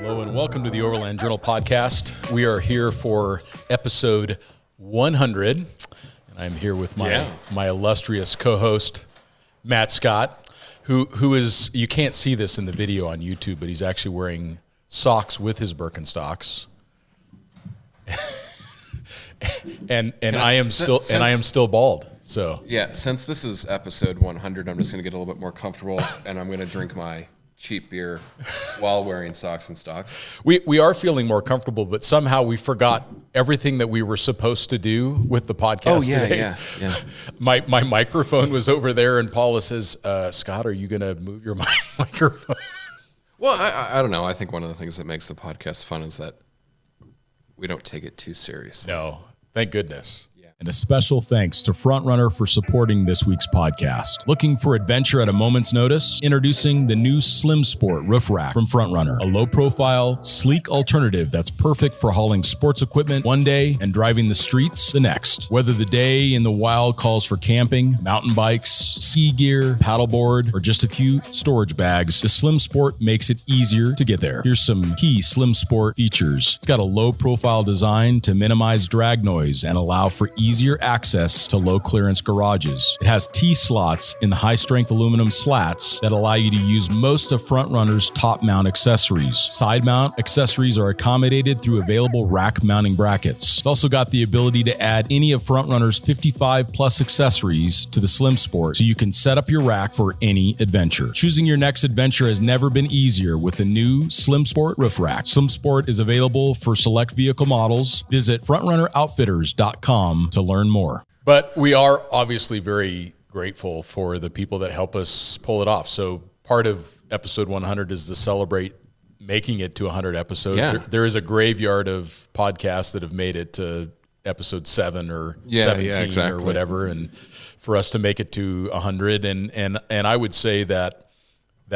Hello and welcome to the Overland Journal Podcast. We are here for episode 100, and I'm here with my illustrious co-host, Matt Scott, who is, you can't see this in the video on YouTube, but he's actually wearing socks with his Birkenstocks. and I am still bald. So yeah, since this is episode 100, I'm just going to get a little bit more comfortable, and I'm going to drink my cheap beer while wearing socks and stocks. We are feeling more comfortable, but somehow we forgot everything that we were supposed to do with the podcast today. Yeah. My microphone was over there, and Paula says, Scott, are you going to move your microphone? Well, I don't know. I think one of the things that makes the podcast fun is that we don't take it too seriously. No, thank goodness. And a special thanks to Frontrunner for supporting this week's podcast. Looking for adventure at a moment's notice? Introducing the new Slim Sport Roof Rack from Frontrunner. A low-profile, sleek alternative that's perfect for hauling sports equipment one day and driving the streets the next. Whether the day in the wild calls for camping, mountain bikes, ski gear, paddleboard, or just a few storage bags, the Slim Sport makes it easier to get there. Here's some key Slim Sport features. It's got a low-profile design to minimize drag noise and allow for easier access to low clearance garages. It has T-slots in the high strength aluminum slats that allow you to use most of Frontrunner's top mount accessories. Side mount accessories are accommodated through available rack mounting brackets. It's also got the ability to add any of Frontrunner's 55 plus accessories to the Slim Sport so you can set up your rack for any adventure. Choosing your next adventure has never been easier with the new Slim Sport Roof Rack. Slim Sport is available for select vehicle models. Visit frontrunneroutfitters.com to learn more. But we are obviously very grateful for the people that help us pull it off. So part of episode 100 is to celebrate making it to 100 episodes. Yeah. There is a graveyard of podcasts that have made it to episode 7 or 17 or whatever. And for us to make it to 100, and I would say that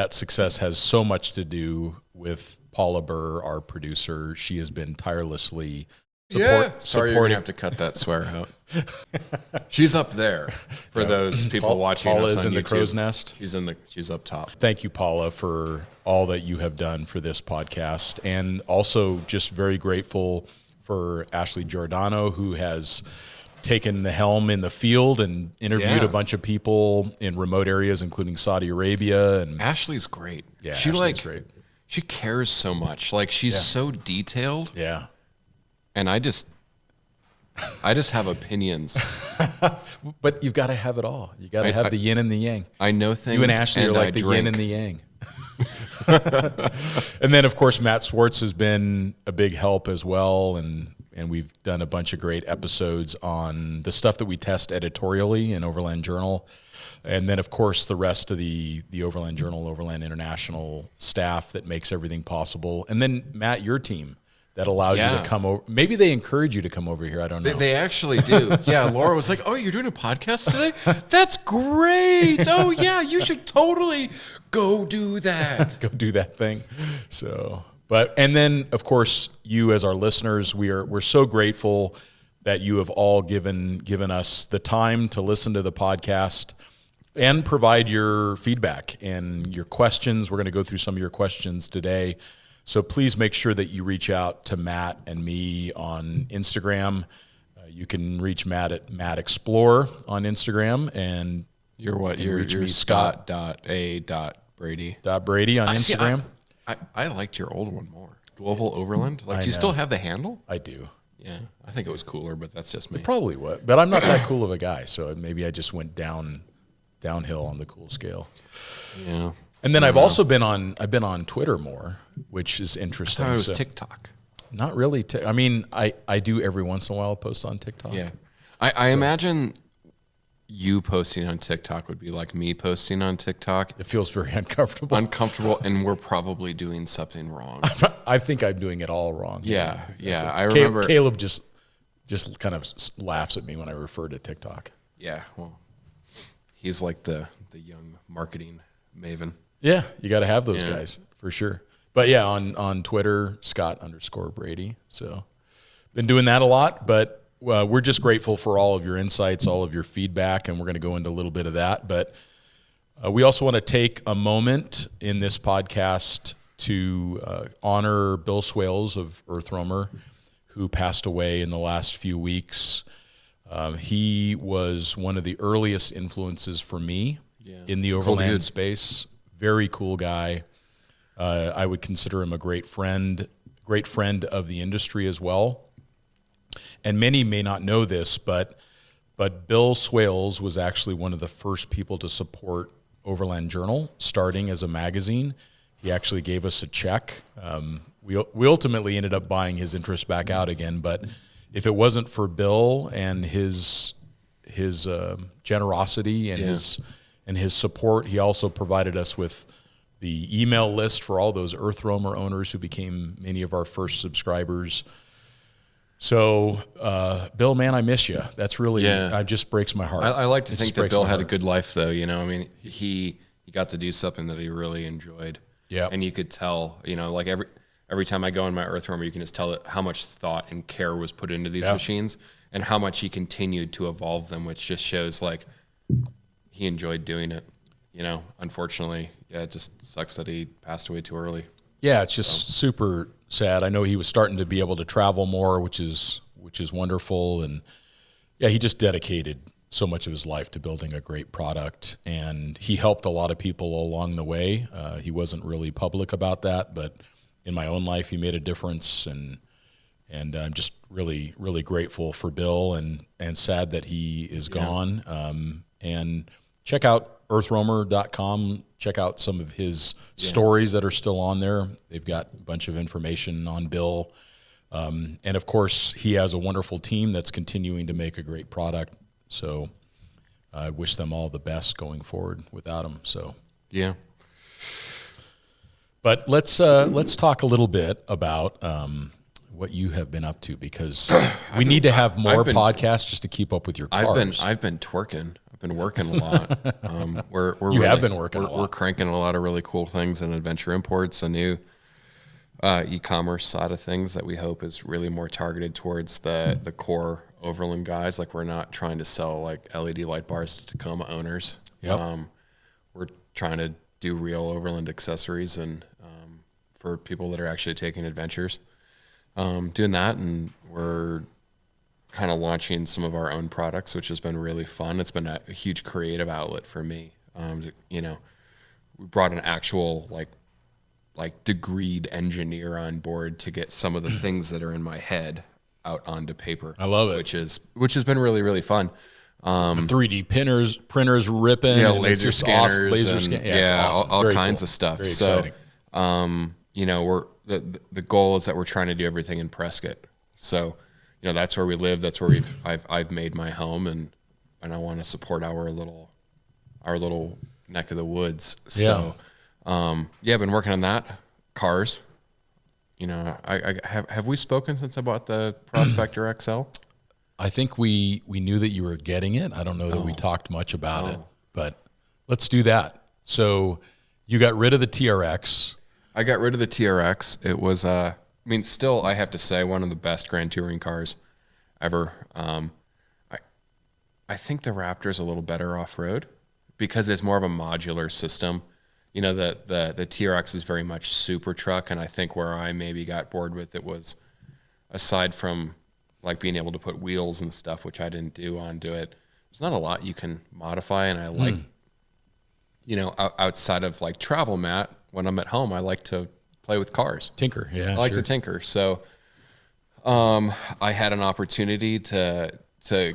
success has so much to do with Paula Burr, our producer. She has been tirelessly Sorry, you're going to have to cut that swear out. She's up there for those people watching Paula us on is in YouTube. the crow's nest. She's up top. Thank you, Paula, for all that you have done for this podcast. And also just very grateful for Ashley Giordano, who has taken the helm in the field and interviewed a bunch of people in remote areas, including Saudi Arabia. And Ashley's great. Yeah, Ashley's great. She cares so much. Like, she's so detailed. Yeah. And I just have opinions. But you've got to have it all. You got to have the yin and the yang. I know things. You and Ashley are like the yin and the yang. And then, of course, Matt Swartz has been a big help as well. And we've done a bunch of great episodes on the stuff that we test editorially in Overland Journal. And then, of course, the rest of the Overland Journal, Overland International staff that makes everything possible. And then, Matt, your team. That allows you to come over. Maybe they encourage you to come over here. I don't know. They actually do. Yeah, Laura was like, "Oh, you're doing a podcast today? That's great. Oh, yeah, you should totally go do that. Go do that thing." So, and then of course, you as our listeners, we're so grateful that you have all given us the time to listen to the podcast and provide your feedback and your questions. We're going to go through some of your questions today. So please make sure that you reach out to Matt and me on Instagram. You can reach Matt at Matt Explorer on Instagram, and you're Scott.A.Brady. Brady on Instagram. I liked your old one more. Global Overland. Like, do you still have the handle? I do. Yeah, I think it was cooler, but that's just me. It probably was, but I'm not that cool of a guy, so maybe I just went downhill on the cool scale. Yeah. And then I've also been on Twitter more, which is interesting. I thought it was TikTok. Not really. I mean, I do every once in a while post on TikTok. Yeah. I imagine you posting on TikTok would be like me posting on TikTok. It feels very uncomfortable. And we're probably doing something wrong. I think I'm doing it all wrong. Yeah. I remember Caleb just kind of laughs at me when I refer to TikTok. Yeah. Well, he's like the young marketing maven. Yeah, you got to have those guys for sure. But yeah, on Twitter, Scott_Brady. So been doing that a lot, but we're just grateful for all of your insights, all of your feedback, and we're going to go into a little bit of that. But we also want to take a moment in this podcast to honor Bill Swales of Earthroamer, who passed away in the last few weeks. He was one of the earliest influences for me in the overland space. Very cool guy. I would consider him a great friend of the industry as well. And many may not know this, but Bill Swales was actually one of the first people to support Overland Journal, starting as a magazine. He actually gave us a check. We ultimately ended up buying his interest back out again, but if it wasn't for Bill and his generosity and his support, he also provided us with the email list for all those Earthroamer owners who became many of our first subscribers. So, Bill, man, I miss you. That's really, it just breaks my heart. I like to think that Bill had a good life, though. You know, I mean, he got to do something that he really enjoyed. Yeah. And you could tell, you know, like every time I go in my Earthroamer, you can just tell how much thought and care was put into these machines and how much he continued to evolve them, which just shows like he enjoyed doing it. You know, unfortunately, it just sucks that he passed away too early. Yeah, it's just super sad. I know he was starting to be able to travel more, which is wonderful. And yeah, he just dedicated so much of his life to building a great product, and he helped a lot of people along the way. He wasn't really public about that, but in my own life, he made a difference, and I'm just really, really grateful for Bill, and sad that he is gone. And check out Earthroamer.com. Check out some of his stories that are still on there. They've got a bunch of information on Bill. And of course, he has a wonderful team that's continuing to make a great product. So I wish them all the best going forward without him. So yeah. But let's talk a little bit about what you have been up to, because we need to have more podcasts just to keep up with your cars. I've been twerking. I've been working a lot. Have been working a lot. We're cranking a lot of really cool things in Adventure Imports, a new e-commerce side of things that we hope is really more targeted towards the core Overland guys. Like, we're not trying to sell like LED light bars to Tacoma owners. Yep. We're trying to do real Overland accessories and for people that are actually taking adventures. Doing that, and we're kind of launching some of our own products, which has been really fun. It's been a huge creative outlet for me. You know, we brought an actual like degreed engineer on board to get some of the things that are in my head out onto paper. I love it. Which has been really, really fun. 3D printers ripping, laser scanners, awesome. It's awesome. all kinds of stuff. Very exciting. You know, the goal is that we're trying to do everything in Prescott. So, you know, that's where we live. That's where I've made my home, and I want to support our little neck of the woods. So, I've been working on that. Cars. You know, I have we spoken since I bought the Prospector XL? I think we knew that you were getting it. I don't know that we talked much about it, but let's do that. So you got rid of the TRX. I got rid of the TRX. It was, still, I have to say, one of the best Grand Touring cars ever. I think the Raptor's a little better off-road because it's more of a modular system. You know, the TRX is very much super truck, and I think where I maybe got bored with it was, aside from like being able to put wheels and stuff, which I didn't do onto it, there's not a lot you can modify, and I like, you know, outside of like travel mat, when I'm at home, I like to play with cars. Tinker, yeah. I like to tinker. So I had an opportunity to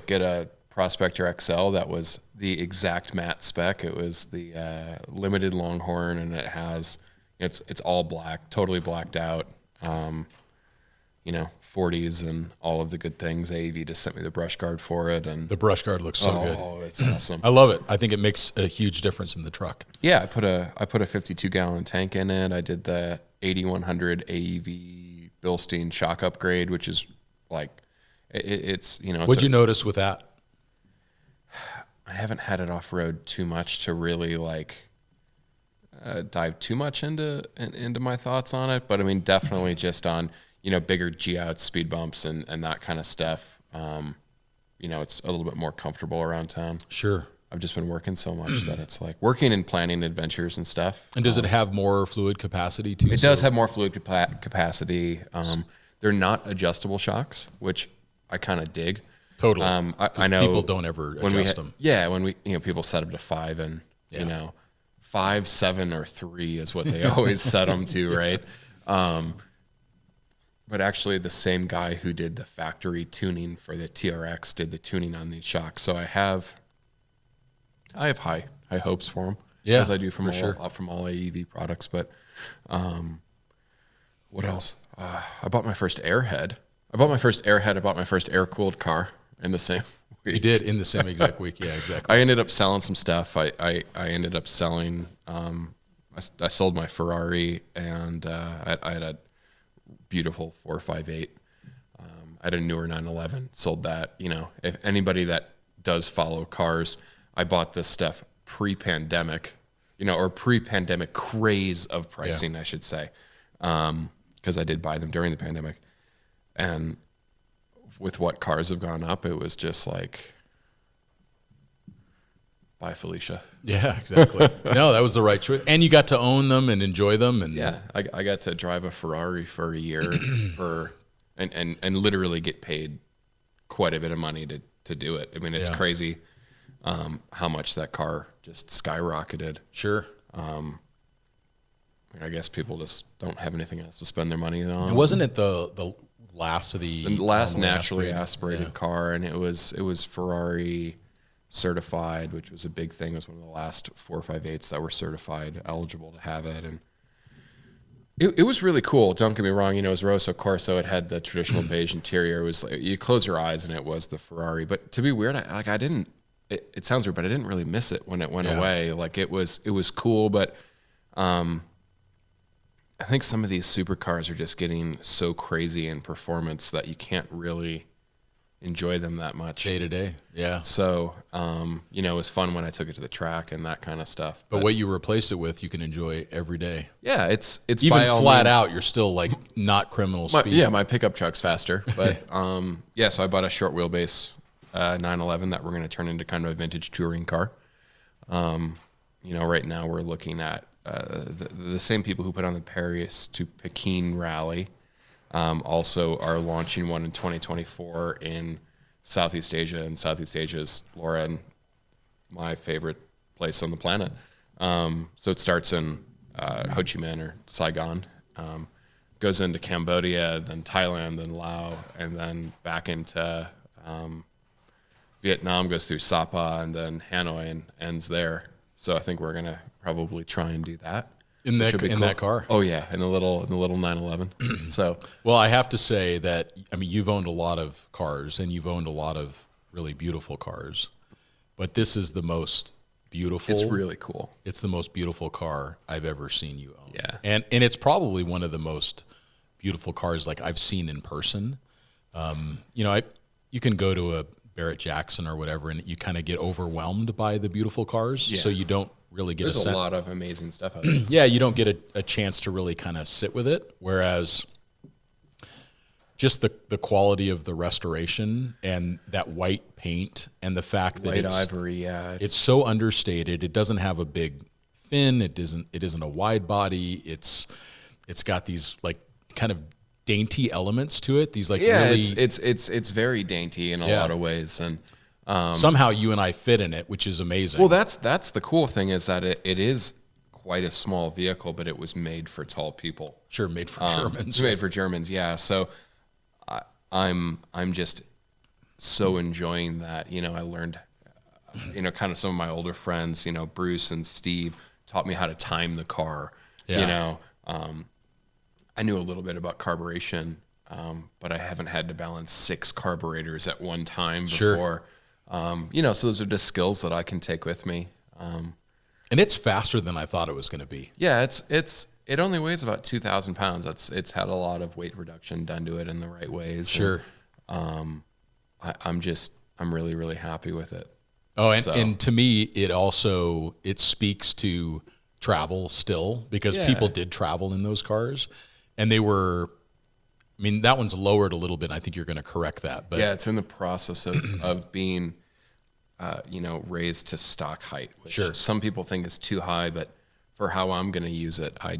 get a Prospector XL that was the exact matte spec. It was the limited Longhorn, and it's all black, totally blacked out. You know, 40s and all of the good things. AEV just sent me the brush guard for it, and the brush guard looks so good. Oh, it's awesome. I love it. I think it makes a huge difference in the truck. Yeah, I put a 52-gallon tank in it. I did the 8100 AEV Bilstein shock upgrade, which is like it's you know. What'd you notice with that? I haven't had it off road too much to really like dive too much into my thoughts on it, but I mean definitely just on, you know, bigger G-out speed bumps and that kind of stuff. You know, it's a little bit more comfortable around town. Sure. I've just been working so much that it's like working and planning adventures and stuff. And does it have more fluid capacity too? It does have more fluid capacity. They're not adjustable shocks, which I kind of dig. Totally. I know people don't ever adjust them. Yeah, when we people set them to 5 and 5, 7, or 3 is what they always set them to, right? But actually, the same guy who did the factory tuning for the TRX did the tuning on these shocks. So I have high hopes for them, as I do from all AEV products. But what else? I bought my first Airhead. I bought my first air-cooled car in the same week. You did in the same exact week, yeah, exactly. I ended up selling some stuff. I ended up selling. I sold my Ferrari, and I had a beautiful 458. I had a newer 911. Sold that. If anybody that does follow cars, I bought this stuff pre-pandemic, or pre-pandemic craze of pricing, I should say, because I did buy them during the pandemic. And with what cars have gone up, it was just like, bye, Felicia. Yeah, exactly. No, that was the right choice. And you got to own them and enjoy them. And yeah, I got to drive a Ferrari for a year and literally get paid quite a bit of money to do it. I mean, it's crazy how much that car just skyrocketed. Sure. I guess people just don't have anything else to spend their money on. And wasn't it the last of the last naturally aspirated car? And it was Ferrari certified, which was a big thing. It was one of the last 458s that were certified, eligible to have it. And it was really cool. Don't get me wrong. It was Rosso Corso. It had the traditional beige interior. It was like, you close your eyes and it was the Ferrari. But to be weird, I didn't, it sounds weird, but I didn't really miss it when it went away. Like it was cool, but I think some of these supercars are just getting so crazy in performance that you can't really enjoy them that much day to day. Yeah. So, it was fun when I took it to the track and that kind of stuff. But what you replace it with, you can enjoy every day. Yeah, it's even by all flat means, out. You're still like not criminal speed. My pickup truck's faster. But so I bought a short wheelbase 911 that we're going to turn into kind of a vintage touring car. Right now we're looking at the same people who put on the Paris to Pekin rally also are launching one in 2024 in Southeast Asia, and Southeast Asia is Laura and my favorite place on the planet. So it starts in Ho Chi Minh or Saigon, goes into Cambodia, then Thailand, then Laos, and then back into Vietnam, goes through Sapa, and then Hanoi, and ends there. So I think we're gonna probably try and do that in that car. Oh yeah, in the little 911. So well, I have to say that you've owned a lot of cars and you've owned a lot of really beautiful cars, but this is the most beautiful. It's really cool. It's the most beautiful car I've ever seen you own. Yeah, and it's probably one of the most beautiful cars like I've seen in person. You can go to a Barrett Jackson or whatever, and you kind of get overwhelmed by the beautiful cars. Yeah. So you don't really get There's a lot of amazing stuff out there. Yeah, you don't get a chance to really kind of sit with it. Whereas just the quality of the restoration and that white paint and the fact that ivory, it's so understated. It doesn't have a big fin. It isn't a wide body. It's got these like kind of dainty elements to it. These like really, it's very dainty in a lot of ways, and somehow you and I fit in it, which is amazing. Well, that's the cool thing is that it is quite a small vehicle, but it was made for tall people. Sure, made for Germans. Made for Germans, yeah. So I'm just so enjoying that. I learned, kind of some of my older friends, Bruce and Steve taught me how to time the car. Yeah. I knew a little bit about carburation, but I haven't had to balance 6 carburetors at one time before. Sure. So those are just skills that I can take with me. And it's faster than I thought it was going to be. Yeah, it only weighs about 2,000 pounds. It's had a lot of weight reduction done to it in the right ways. Sure. And, I'm really, really happy with it. Oh, and to me, it speaks to travel still, because people did travel in those cars. And they were, that one's lowered a little bit. I think you're going to correct that. But yeah, it's in the process of being raised to stock height, which Sure. some people think is too high, but for how I'm going to use it, I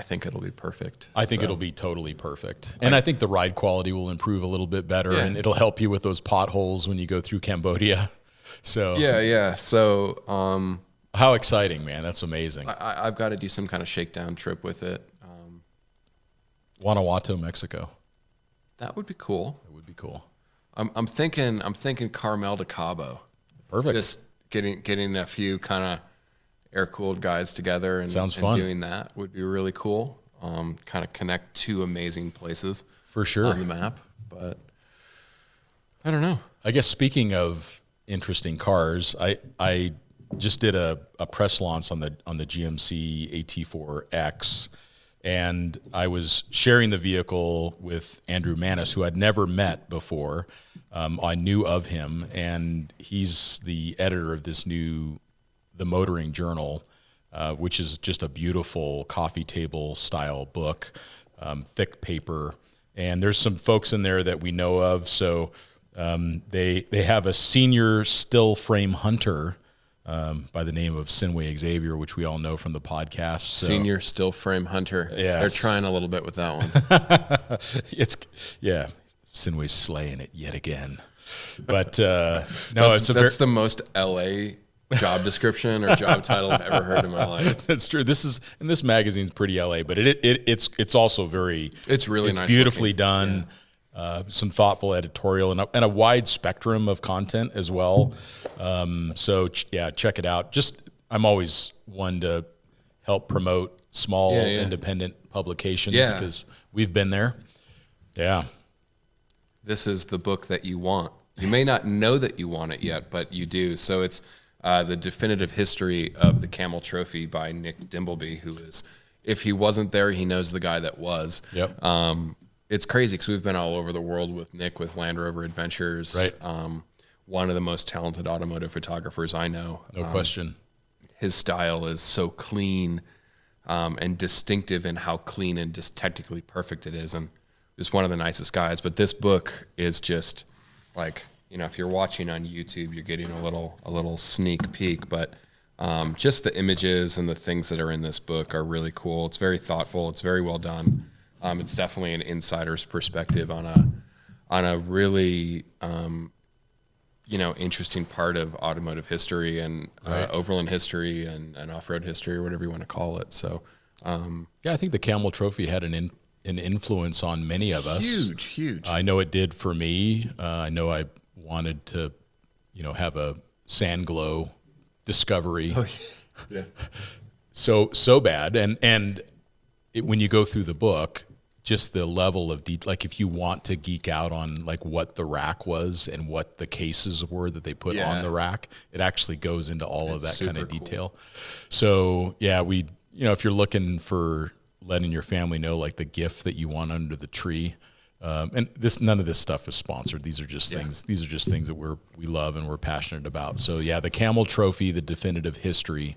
think it'll be perfect. I think it'll be totally perfect. And I think the ride quality will improve a little bit better, and it'll help you with those potholes when you go through Cambodia. So yeah. So how exciting, man. That's amazing. I've got to do some kind of shakedown trip with it. Guanajuato, Mexico. That would be cool. That would be cool. I'm thinking Carmel to Cabo. Perfect. Just getting a few kind of air-cooled guys together and Sounds fun. Doing that would be really cool. Kind of connect two amazing places For sure. on the map. But I don't know. I guess speaking of interesting cars, I just did a press launch on the GMC AT4X, and I was sharing the vehicle with Andrew Manis, who I'd never met before. I knew of him, and he's the editor of this new The Motoring Journal, which is just a beautiful coffee table style book, thick paper. And there's some folks in there that we know of. So they have a senior still frame hunter by the name of Sinway Xavier, which we all know from the podcast. So, Senior still frame hunter. Yes. They're trying a little bit with that one. Sinway's slaying it yet again. But no, that's the most LA job description or job title I've ever heard in my life. That's true. This magazine's pretty LA, but it's also it's really nice, beautifully looking. done. Yeah. Some thoughtful editorial and a wide spectrum of content as well. So check it out. I'm always one to help promote small independent publications because we've been there. Yeah. This is the book that you want. You may not know that you want it yet, but you do. So it's the definitive history of the Camel Trophy by Nick Dimbleby, who is, if he wasn't there, he knows the guy that was. Yep. It's crazy because we've been all over the world with Nick with Land Rover Adventures. Right. One of the most talented automotive photographers I know. No question. His style is so clean and distinctive in how clean and just technically perfect it is. And just one of the nicest guys. But this book is just like, if you're watching on YouTube, you're getting a little sneak peek. But just the images and the things that are in this book are really cool. It's very thoughtful. It's very well done. It's definitely an insider's perspective on a really interesting part of automotive history and overland history and off-road history, or whatever you want to call it. So I think the Camel Trophy had an influence on many of us. Huge. I know it did for me. I know I wanted to, have a sand glow discovery. Oh, yeah. So bad. And when you go through the book, just the level of detail, like if you want to geek out on like what the rack was and what the cases were that they put on the rack, it actually goes into all of that kind of detail. Cool. So if you're looking for letting your family know like the gift that you want under the tree, and none of this stuff is sponsored. These are just things. These are just things that we love and we're passionate about. So the Camel Trophy, the definitive history.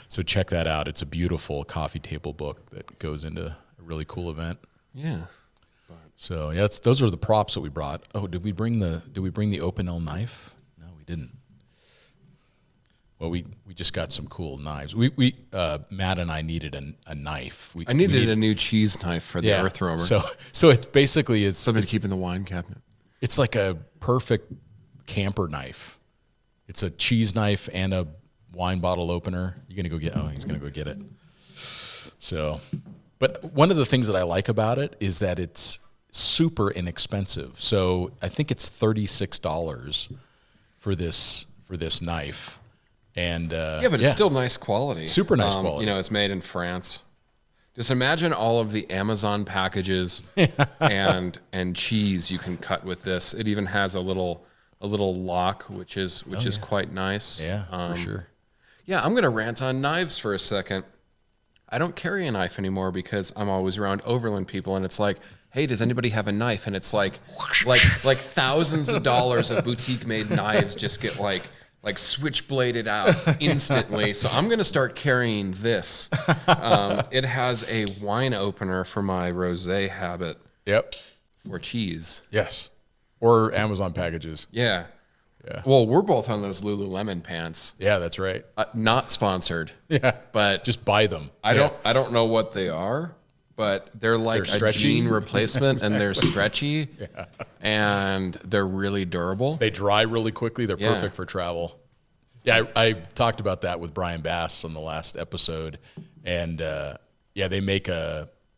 So check that out. It's a beautiful coffee table book that goes into a really cool event. Yeah. So those are the props that we brought. Oh, did we bring the open L knife? No, we didn't. Well, we just got some cool knives. We Matt and I needed a knife. I needed a new cheese knife for the Earthroamer. So it basically is something to keep in the wine cabinet. It's like a perfect camper knife. It's a cheese knife and a wine bottle opener. He's gonna go get it. So, but one of the things that I like about it is that it's super inexpensive. So I think it's $36 for this knife. And but it's still nice quality. Super nice quality. It's made in France. Just imagine all of the Amazon packages and cheese you can cut with this. It even has a little lock, which is quite nice. Yeah, for sure. Yeah, I'm gonna rant on knives for a second. I don't carry a knife anymore because I'm always around overland people, and it's like, hey, does anybody have a knife? And it's like thousands of dollars of boutique made knives just get like switchbladed out instantly. So I'm going to start carrying this. It has a wine opener for my rosé habit. Yep. For cheese. Yes. Or Amazon packages. Yeah. Yeah. Well, we're both on those Lululemon pants. Yeah, that's right. Not sponsored. Yeah. But Just buy them. I don't know what they are, but they're like They're a jean replacement and they're stretchy and they're really durable. They dry really quickly. They're perfect for travel. Yeah, I talked about that with Brian Bass on the last episode. And they make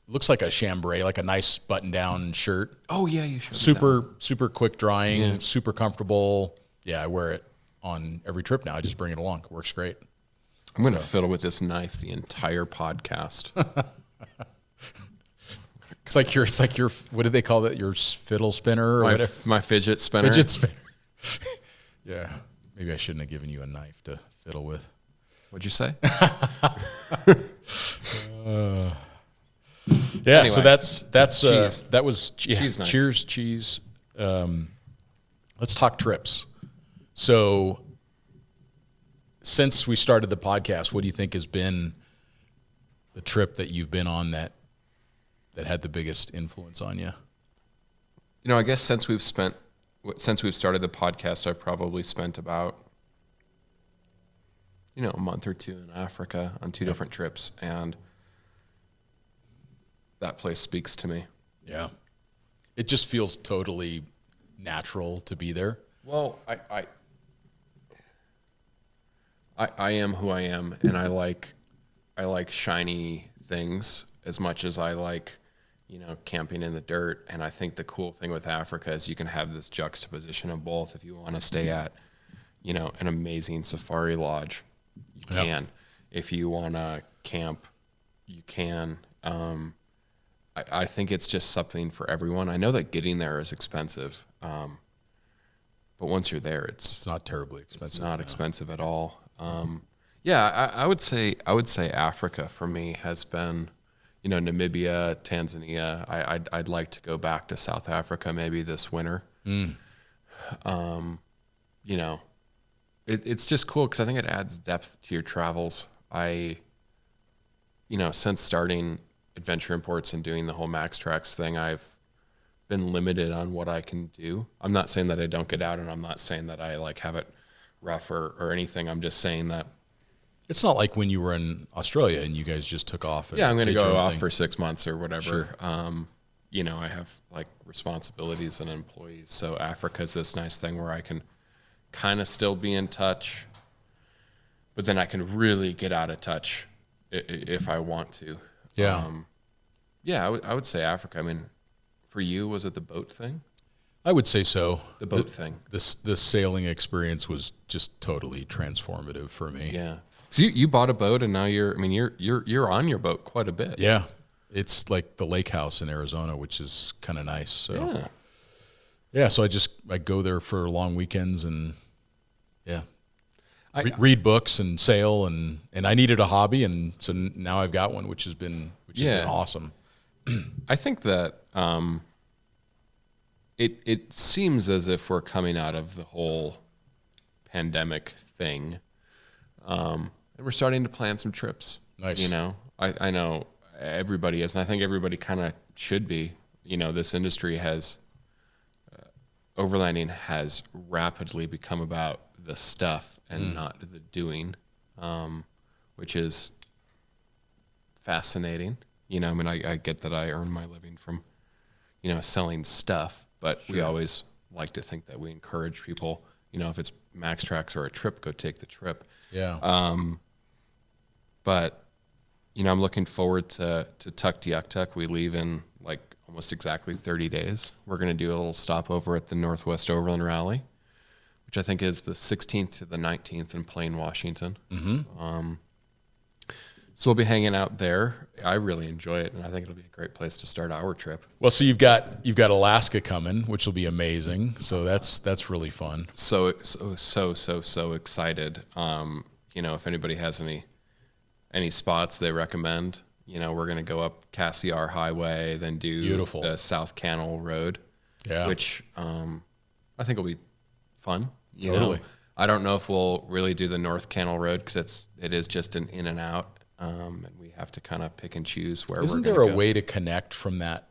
looks like a chambray, like a nice button-down shirt. Oh, yeah, you should. Super quick drying, super comfortable. Yeah, I wear it on every trip now. I just bring it along. It works great. I'm going to fiddle with this knife the entire podcast. It's like your what did they call that? Your fiddle spinner or whatever? My fidget spinner. Fidget spinner. Yeah. Maybe I shouldn't have given you a knife to fiddle with. What'd you say? Yeah, anyway, so that's cheese. That was Cheese knife. Cheers, cheese. Let's talk trips. So since we started the podcast, what do you think has been the trip that you've been on that had the biggest influence on you? I guess since we've started the podcast, I've probably spent about a month or two in Africa on two different trips, and that place speaks to me. Yeah. It just feels totally natural to be there. Well, I am who I am, and I like shiny things as much as I like, camping in the dirt. And I think the cool thing with Africa is you can have this juxtaposition of both. If you want to stay at, an amazing safari lodge, you can. If you want to camp, you can. I think it's just something for everyone. I know that getting there is expensive, but once you're there, it's not terribly expensive. It's not expensive at all. I would say Africa for me has been, Namibia, Tanzania. I'd like to go back to South Africa maybe this winter. It's just cool because I think it adds depth to your travels. Since starting Adventure Imports and doing the whole Max Tracks thing, I've been limited on what I can do. I'm not saying that I don't get out, and I'm not saying that I have it rough or anything. I'm just saying that it's not like when you were in Australia and you guys just took off. I'm going to go off for 6 months or whatever. Sure. I have responsibilities and employees. So Africa's this nice thing where I can kind of still be in touch, but then I can really get out of touch if I want to. Yeah. I would say Africa. I mean, for you, was it the boat thing? I would say so. The boat thing. The sailing experience was just totally transformative for me. Yeah. So you bought a boat, and now you're on your boat quite a bit. Yeah. It's like the lake house in Arizona, which is kind of nice. So so I go there for long weekends and read books and sail and I needed a hobby, and so now I've got one, which has been awesome. I think that it seems as if we're coming out of the whole pandemic thing, and we're starting to plan some trips. Nice. I know everybody is, and I think everybody kind of should be. This industry has overlanding has rapidly become about the stuff and not the doing, which is fascinating. I get that I earn my living from, selling stuff, but we always like to think that we encourage people, if it's Max Tracks or a trip, go take the trip. Yeah. But, I'm looking forward to Tuktoyaktuk. We leave in almost exactly 30 days. We're going to do a little stopover at the Northwest Overland Rally, which I think is the 16th to the 19th in Plain, Washington. Mm-hmm. So we'll be hanging out there. I really enjoy it, and I think it'll be a great place to start our trip. Well, so you've got Alaska coming, which will be amazing. So that's really fun. So excited. If anybody has any spots they recommend, we're going to go up Cassiar Highway, then do the South Canal Road, which I think will be fun. Totally. I don't know if we'll really do the North Canal Road because it is just an in and out, and we have to kind of pick and choose where. Isn't we're there go. a way to connect from that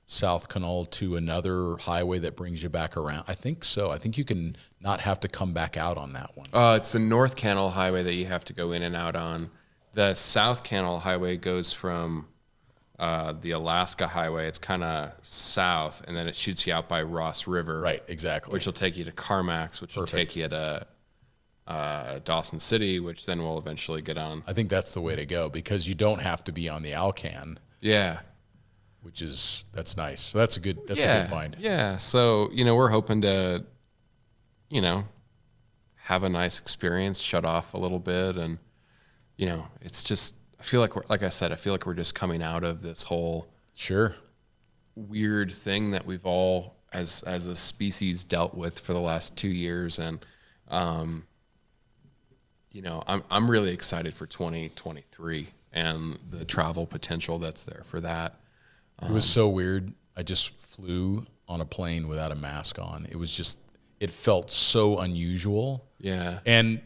South Canal to another highway that brings you back around? I think so. I think you can not have to come back out on that one. It's the North Canal Highway that you have to go in and out on. The South Canal Highway goes from the Alaska Highway. It's kind of south, and then it shoots you out by Ross River. Right, exactly. Which will take you to Carmax, which will take you to Dawson City, which then we'll eventually get on. I think that's the way to go because you don't have to be on the Alcan. Yeah. That's nice. So that's a good find. Yeah. So, we're hoping to, have a nice experience, shut off a little bit. And, it's just, I feel like we're just coming out of this whole weird thing that we've all, as a species, dealt with for the last 2 years. And, I'm really excited for 2023 and the travel potential that's there for that. It was so weird. I just flew on a plane without a mask on. It felt so unusual. Yeah. And,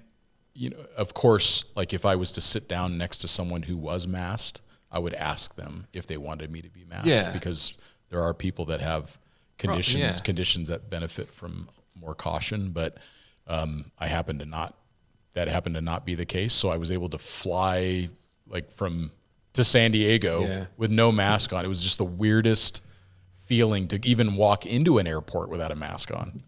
of course, like if I was to sit down next to someone who was masked, I would ask them if they wanted me to be masked. Yeah. Because there are people that have conditions that benefit from more caution. But that happened to not be the case. So I was able to fly to San Diego with no mask on. It was just the weirdest feeling to even walk into an airport without a mask on.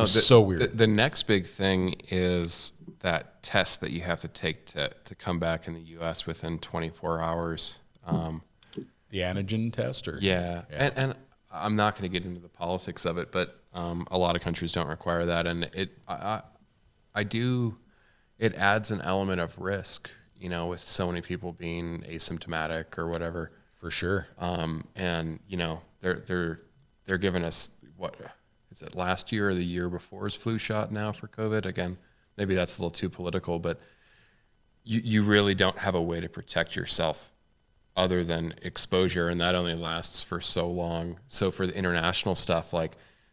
So weird. The next big thing is that test that you have to take to come back in the U.S. within 24 hours. The antigen test? And I'm not going to get into the politics of it, but a lot of countries don't require that. And it adds an element of risk, with so many people being asymptomatic or whatever. For sure. And they're giving us, what is it, last year or the year before's flu shot now for COVID? Again, maybe that's a little too political, but you really don't have a way to protect yourself other than exposure, and that only lasts for so long. So for the international stuff,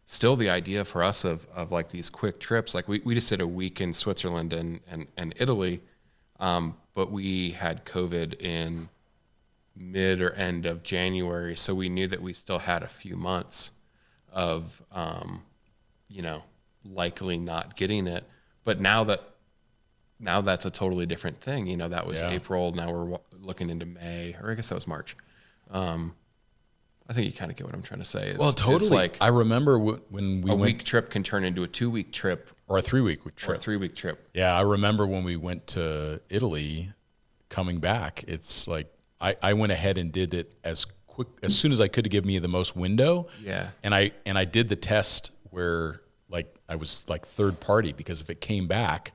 still the idea for us of these quick trips, we just did a week in Switzerland and Italy, but we had COVID in mid or end of January, so we knew that we still had a few months of, likely not getting it. But now that's a totally different thing. That was April. Now we're looking into May, or I guess that was March. I think you kind of get what I'm trying to say. Well, totally. I remember when we went, week trip can turn into a 2-week trip. Or a 3-week trip. Or a 3-week trip. Yeah, I remember when we went to Italy, coming back, it's like I went ahead and did it as soon as I could to give me the most window. Yeah. And I did the test where I was third party, because if it came back,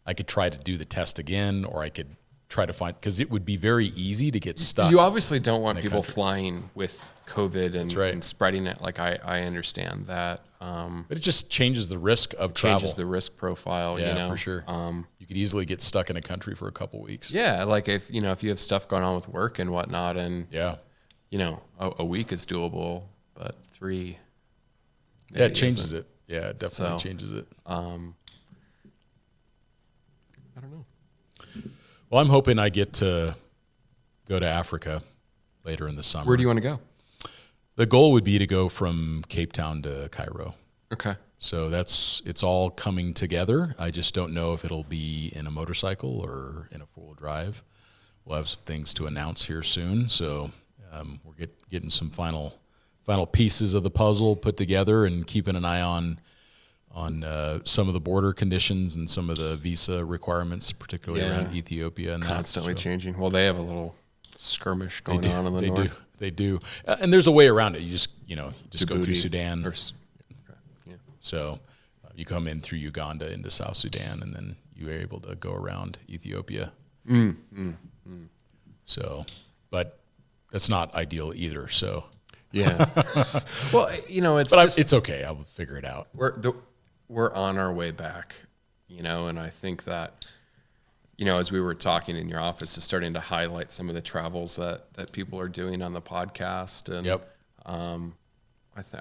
I could try to do the test again, or I could try to find, because it would be very easy to get stuck. You obviously don't want people flying with COVID and spreading it. I understand that. But it just changes the risk of travel. Changes the risk profile. For sure. You could easily get stuck in a country for a couple weeks. Yeah, if you have stuff going on with work and whatnot, and a week is doable, but 3. It changes it. Yeah, it definitely changes it. I don't know. Well, I'm hoping I get to go to Africa later in the summer. Where do you want to go? The goal would be to go from Cape Town to Cairo. Okay. So it's all coming together. I just don't know if it'll be in a motorcycle or in a 4-wheel drive. We'll have some things to announce here soon. So we're getting some final pieces of the puzzle put together, and keeping an eye on some of the border conditions and some of the visa requirements, particularly around Ethiopia. And constantly changing. Well, they have a little skirmish going on in the north. They do. And there's a way around it. You just go through Sudan. So you come in through Uganda into South Sudan, and then you're able to go around Ethiopia. So, but that's not ideal either. So. Yeah. Well, it's okay. I'll figure it out. We're on our way back, and I think that, as we were talking in your office, is starting to highlight some of the travels that people are doing on the podcast. And I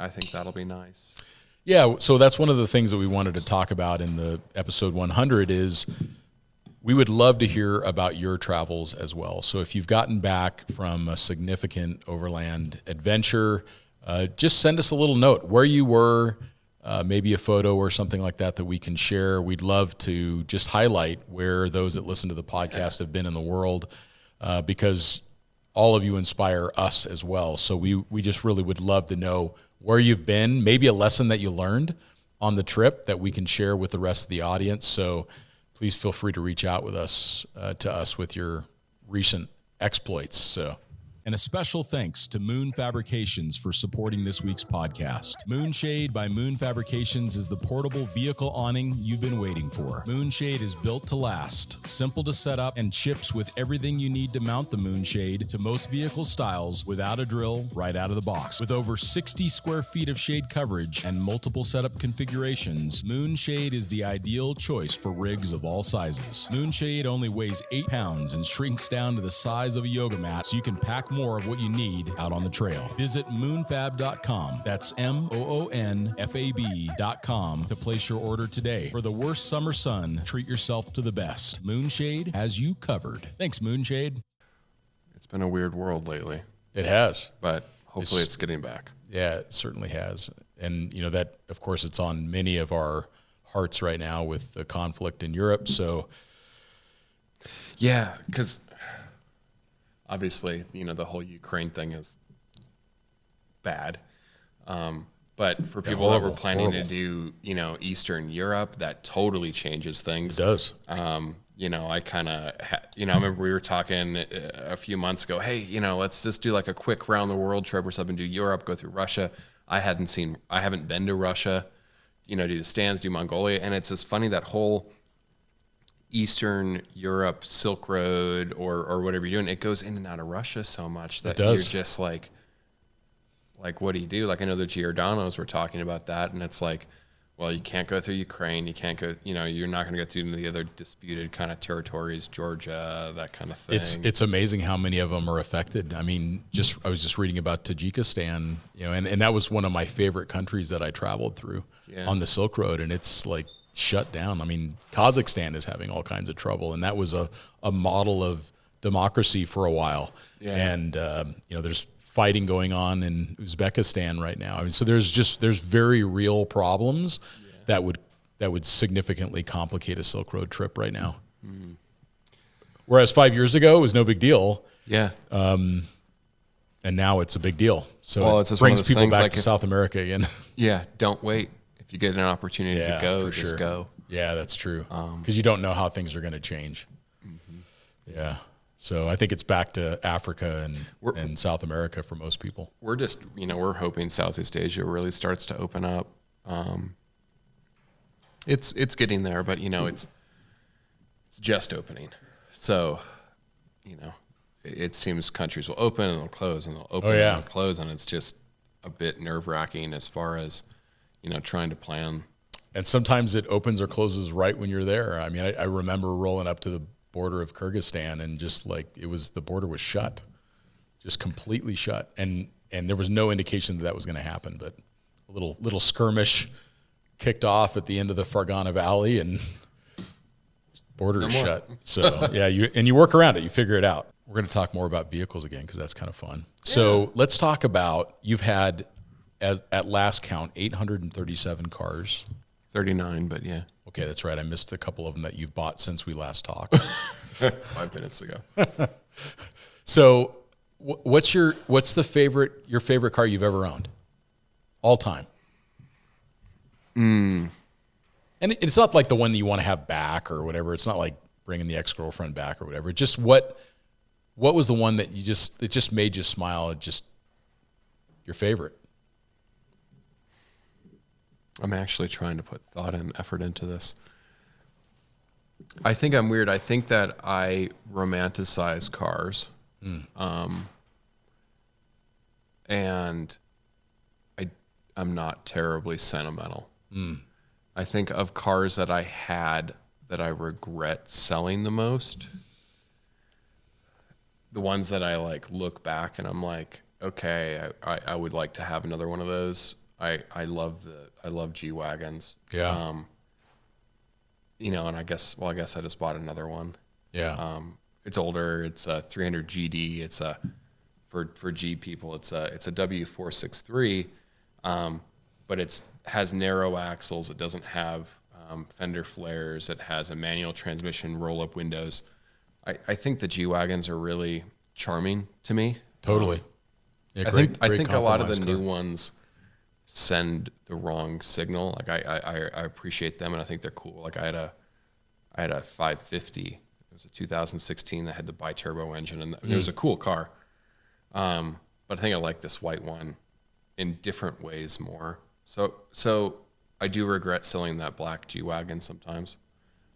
think that'll be nice. Yeah. So that's one of the things that we wanted to talk about in the episode 100 is we would love to hear about your travels as well. So if you've gotten back from a significant overland adventure, just send us a little note where you were, maybe a photo or something like that we can share. We'd love to just highlight where those that listen to the podcast have been in the world, because all of you inspire us as well. So we just really would love to know where you've been, maybe a lesson that you learned on the trip that we can share with the rest of the audience. So please feel free to reach out with us, to us with your recent exploits. So. And a special thanks to Moon Fabrications for supporting this week's podcast. Moonshade by Moon Fabrications is the portable vehicle awning you've been waiting for. Moonshade is built to last, simple to set up, and ships with everything you need to mount the Moonshade to most vehicle styles without a drill right out of the box. With over 60 square feet of shade coverage and multiple setup configurations, Moonshade is the ideal choice for rigs of all sizes. Moonshade only weighs 8 pounds and shrinks down to the size of a yoga mat, so you can pack more of what you need out on the trail. Visit moonfab.com. That's MOONFAB.com to place your order today. For the worst summer sun, treat yourself to the best. Moonshade has you covered. Thanks, Moonshade. It's been a weird world lately, It has. but hopefully it's getting back. Yeah, it certainly has. And, that, of course, it's on many of our hearts right now with the conflict in Europe. So, Yeah, because obviously, the whole Ukraine thing is bad. But for people that were planning to do, Eastern Europe, that totally changes things. it does. I kind of, I remember we were talking a few months ago, hey, let's just do like a quick round the world trip or something, do Europe, go through Russia. I haven't been to Russia, do the stands, do Mongolia. And it's just funny, that whole Eastern Europe Silk Road or whatever you're doing, it goes in and out of Russia so much that you're just like, what do you do? Like, I know the Giordano's were talking about that, and it's like, well, you can't go through Ukraine, you can't go, you're not going to go through the other disputed kind of territories, Georgia, that kind of thing. It's amazing how many of them are affected. I mean, I was just reading about Tajikistan, and that was one of my favorite countries that I traveled through on the Silk Road, and it's like shut down. I mean, Kazakhstan is having all kinds of trouble, and that was a model of democracy for a while. Yeah. And there's fighting going on in Uzbekistan right now. I mean, so there's very real problems that would significantly complicate a Silk Road trip right now. Mm. Whereas 5 years ago it was no big deal. Yeah. And now it's a big deal. So it brings people back to South America again. Yeah. Don't wait. If you get an opportunity to go, just go. Yeah, that's true. Because you don't know how things are going to change. Mm-hmm. Yeah. So I think it's back to Africa and South America for most people. We're just, we're hoping Southeast Asia really starts to open up. It's getting there, but it's just opening. So, it seems countries will open and they'll close and they'll open and they'll close, and it's just a bit nerve-wracking as far as trying to plan. And sometimes it opens or closes right when you're there. I mean, I remember rolling up to the border of Kyrgyzstan and just like the border was shut, just completely shut. And there was no indication that was going to happen, but a little skirmish kicked off at the end of the Fergana Valley and border is shut. So you work around it, you figure it out. We're going to talk more about vehicles again, because that's kind of fun. Yeah. So let's talk about, you've had, at last count, 837 cars. 39, but yeah. Okay, that's right. I missed a couple of them that you've bought since we last talked. 5 minutes ago. So, what's your favorite car you've ever owned, all time? And it's not like the one that you want to have back or whatever. It's not like bringing the ex-girlfriend back or whatever. Just what was the one that it just made you smile? Just your favorite. I'm actually trying to put thought and effort into this. I think I'm weird. I think that I romanticize cars. And I'm not terribly sentimental. I think of cars that I had that I regret selling the most. The ones that I look back and I'm like, okay, I would like to have another one of those. I love G-Wagons. Yeah. And I guess I just bought another one. Yeah. It's older. It's a 300 GD. It's a for G people, it's a W463, but it's has narrow axles. It doesn't have fender flares. It has a manual transmission, roll up windows. I think the G wagons are really charming to me. Totally. Yeah, I think a lot of the compromise new ones send the wrong signal. Like I appreciate them and I think they're cool. Like I had a 550. It was a 2016 that had the bi-turbo engine, and it was a cool car. But I think I like this white one in different ways more. So I do regret selling that black G-Wagon sometimes.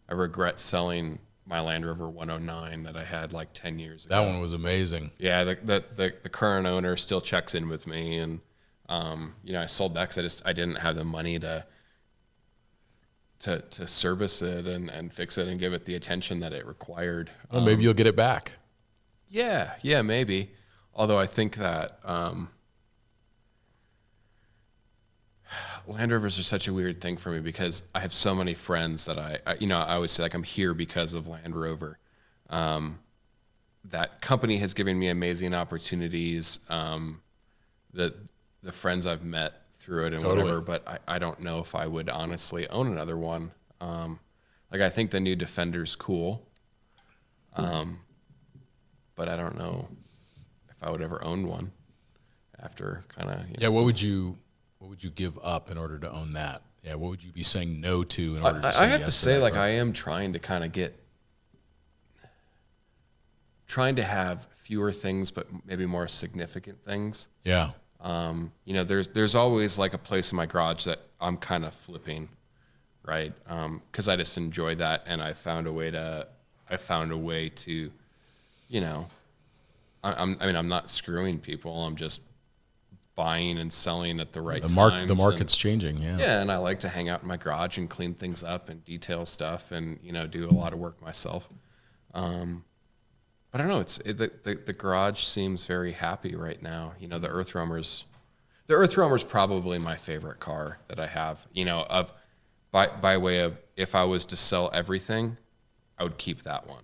I regret selling my Land Rover 109 that I had like 10 years ago. That one was amazing. Yeah, the current owner still checks in with me, and I sold that because I didn't have the money to service it and fix it and give it the attention that it required. Well, maybe you'll get it back. Yeah, maybe. Although I think that Land Rovers are such a weird thing for me because I have so many friends that I always say like I'm here because of Land Rover. That company has given me amazing opportunities. The friends I've met through it and whatever, but I don't know if I would honestly own another one. Like I think the new Defender's cool. But I don't know if I would ever own one after kind of. Yeah. What would you give up in order to own that? Yeah. What would you be saying no to in order to say I have yes to say, like, car? I am trying to kind of trying to have fewer things, but maybe more significant things. Yeah. There's always like a place in my garage that I'm kind of flipping, right? Because I just enjoy that, and I found a way to, I'm not screwing people. I'm just buying and selling at the right times. The market's changing. Yeah. Yeah, and I like to hang out in my garage and clean things up and detail stuff and do a lot of work myself. But I don't know. The garage seems very happy right now. The Earthroamer's probably my favorite car that I have. By way of if I was to sell everything, I would keep that one.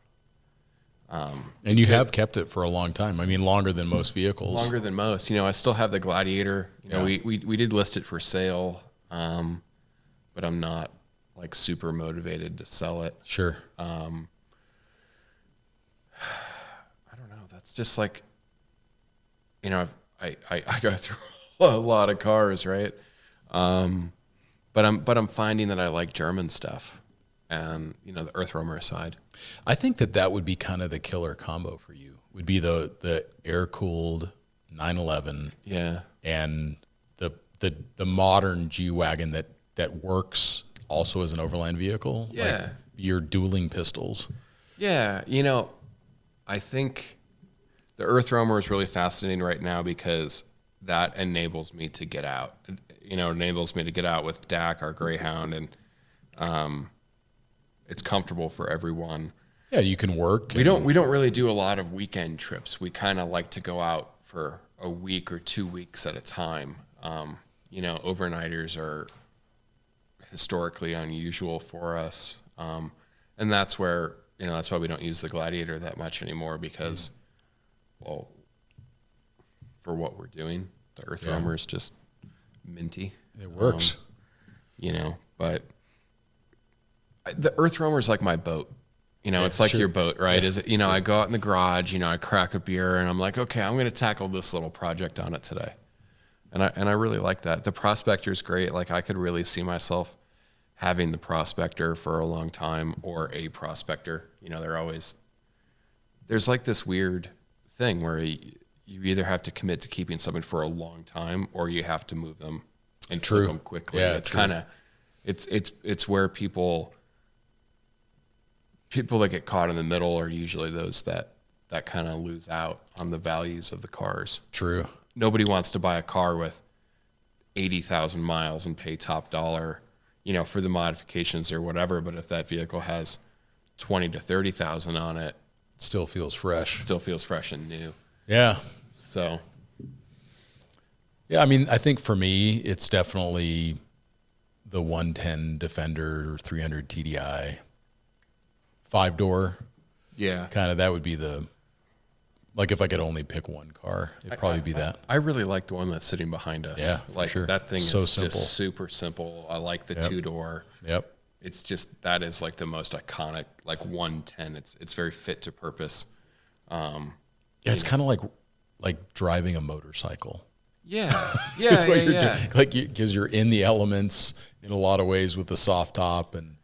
And you have kept it for a long time. I mean, longer than most vehicles. Longer than most. I still have the Gladiator. Yeah. We did list it for sale, but I'm not like super motivated to sell it. Sure. I don't know. That's just like, I go through a lot of cars, right? But I'm finding that I like German stuff, and the Earthroamer aside. I think that would be kind of the killer combo for you. Would be the air cooled 911. Yeah. And the modern G-Wagon that works also as an overland vehicle. Yeah. Like your dueling pistols. Yeah. I think the Earthroamer is really fascinating right now because that enables me to get out. Enables me to get out with Dak, our Greyhound, and it's comfortable for everyone. Yeah, you can work. We don't really do a lot of weekend trips. We kind of like to go out for a week or 2 weeks at a time. Overnighters are historically unusual for us, and that's where that's why we don't use the Gladiator that much anymore because, well, for what we're doing, the Earthroamer is just minty. It works. But the Earthroamer is like my boat. It's like your boat, right? Yeah. Is it? I go out in the garage, I crack a beer, and I'm like, okay, I'm going to tackle this little project on it today, and I really like that. The Prospector is great. Like I could really see myself having the Prospector for a long time, or a Prospector. There's like this weird thing where you either have to commit to keeping something for a long time, or you have to move them and flip them quickly. Yeah, it's kind of it's where people that get caught in the middle are usually those that kind of lose out on the values of the cars. True. Nobody wants to buy a car with 80,000 miles and pay top dollar, for the modifications or whatever. But if that vehicle has 20 to 30,000 on it, Still feels fresh. And new. Yeah. So. Yeah, I mean, I think for me, it's definitely the 110 Defender 300 TDI 5-door. Yeah. Kind of that would be Like if I could only pick one car, it'd probably be that. I really like the one that's sitting behind us. Yeah, like sure. that thing So is simple. just super simple. I like the 2-door. Yep. It's just, that is like the most iconic, like 110. It's very fit to purpose. Yeah, it's kind of like driving a motorcycle. Yeah, Is what you're yeah. doing. Like because you're in the elements in a lot of ways with the soft top and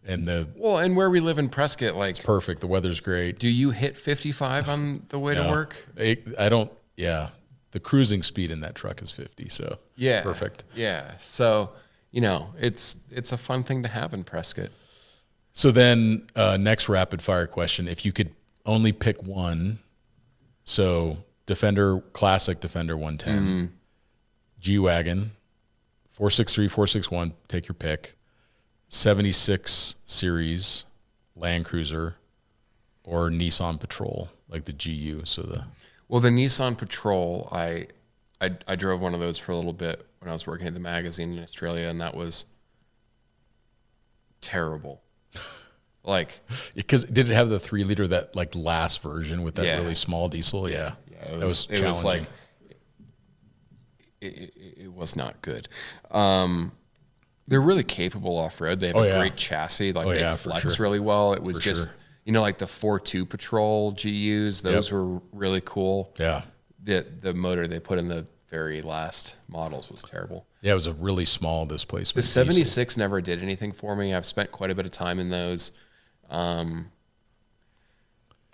the Well, and where we live in Prescott, like, perfect. The weather's great. do you hit 55 on the way to work? I don't. Yeah, the cruising speed in that truck is 50. So Yeah, perfect. Yeah, so it's a fun thing to have in Prescott. So then, next rapid fire question: if you could only pick one, so Defender, classic Defender 110, G-Wagon, 463, 461, take your pick, 76 series Land Cruiser, or Nissan Patrol, like the GU. So the Nissan Patrol, I drove one of those for a little bit when I was working at the magazine in Australia, and that was terrible. Like, because did it have the 3-liter, that like last version with that really small diesel? Yeah, it was it was like it was not good. They're really capable off road. They have a great chassis. Like they flex really well. It was just like the 4.2 Patrol GUs. Those were really cool. Yeah, the motor they put in the very last models was terrible. Yeah, it was a really small displacement. The 76 never did anything for me. I've spent quite a bit of time in those. They're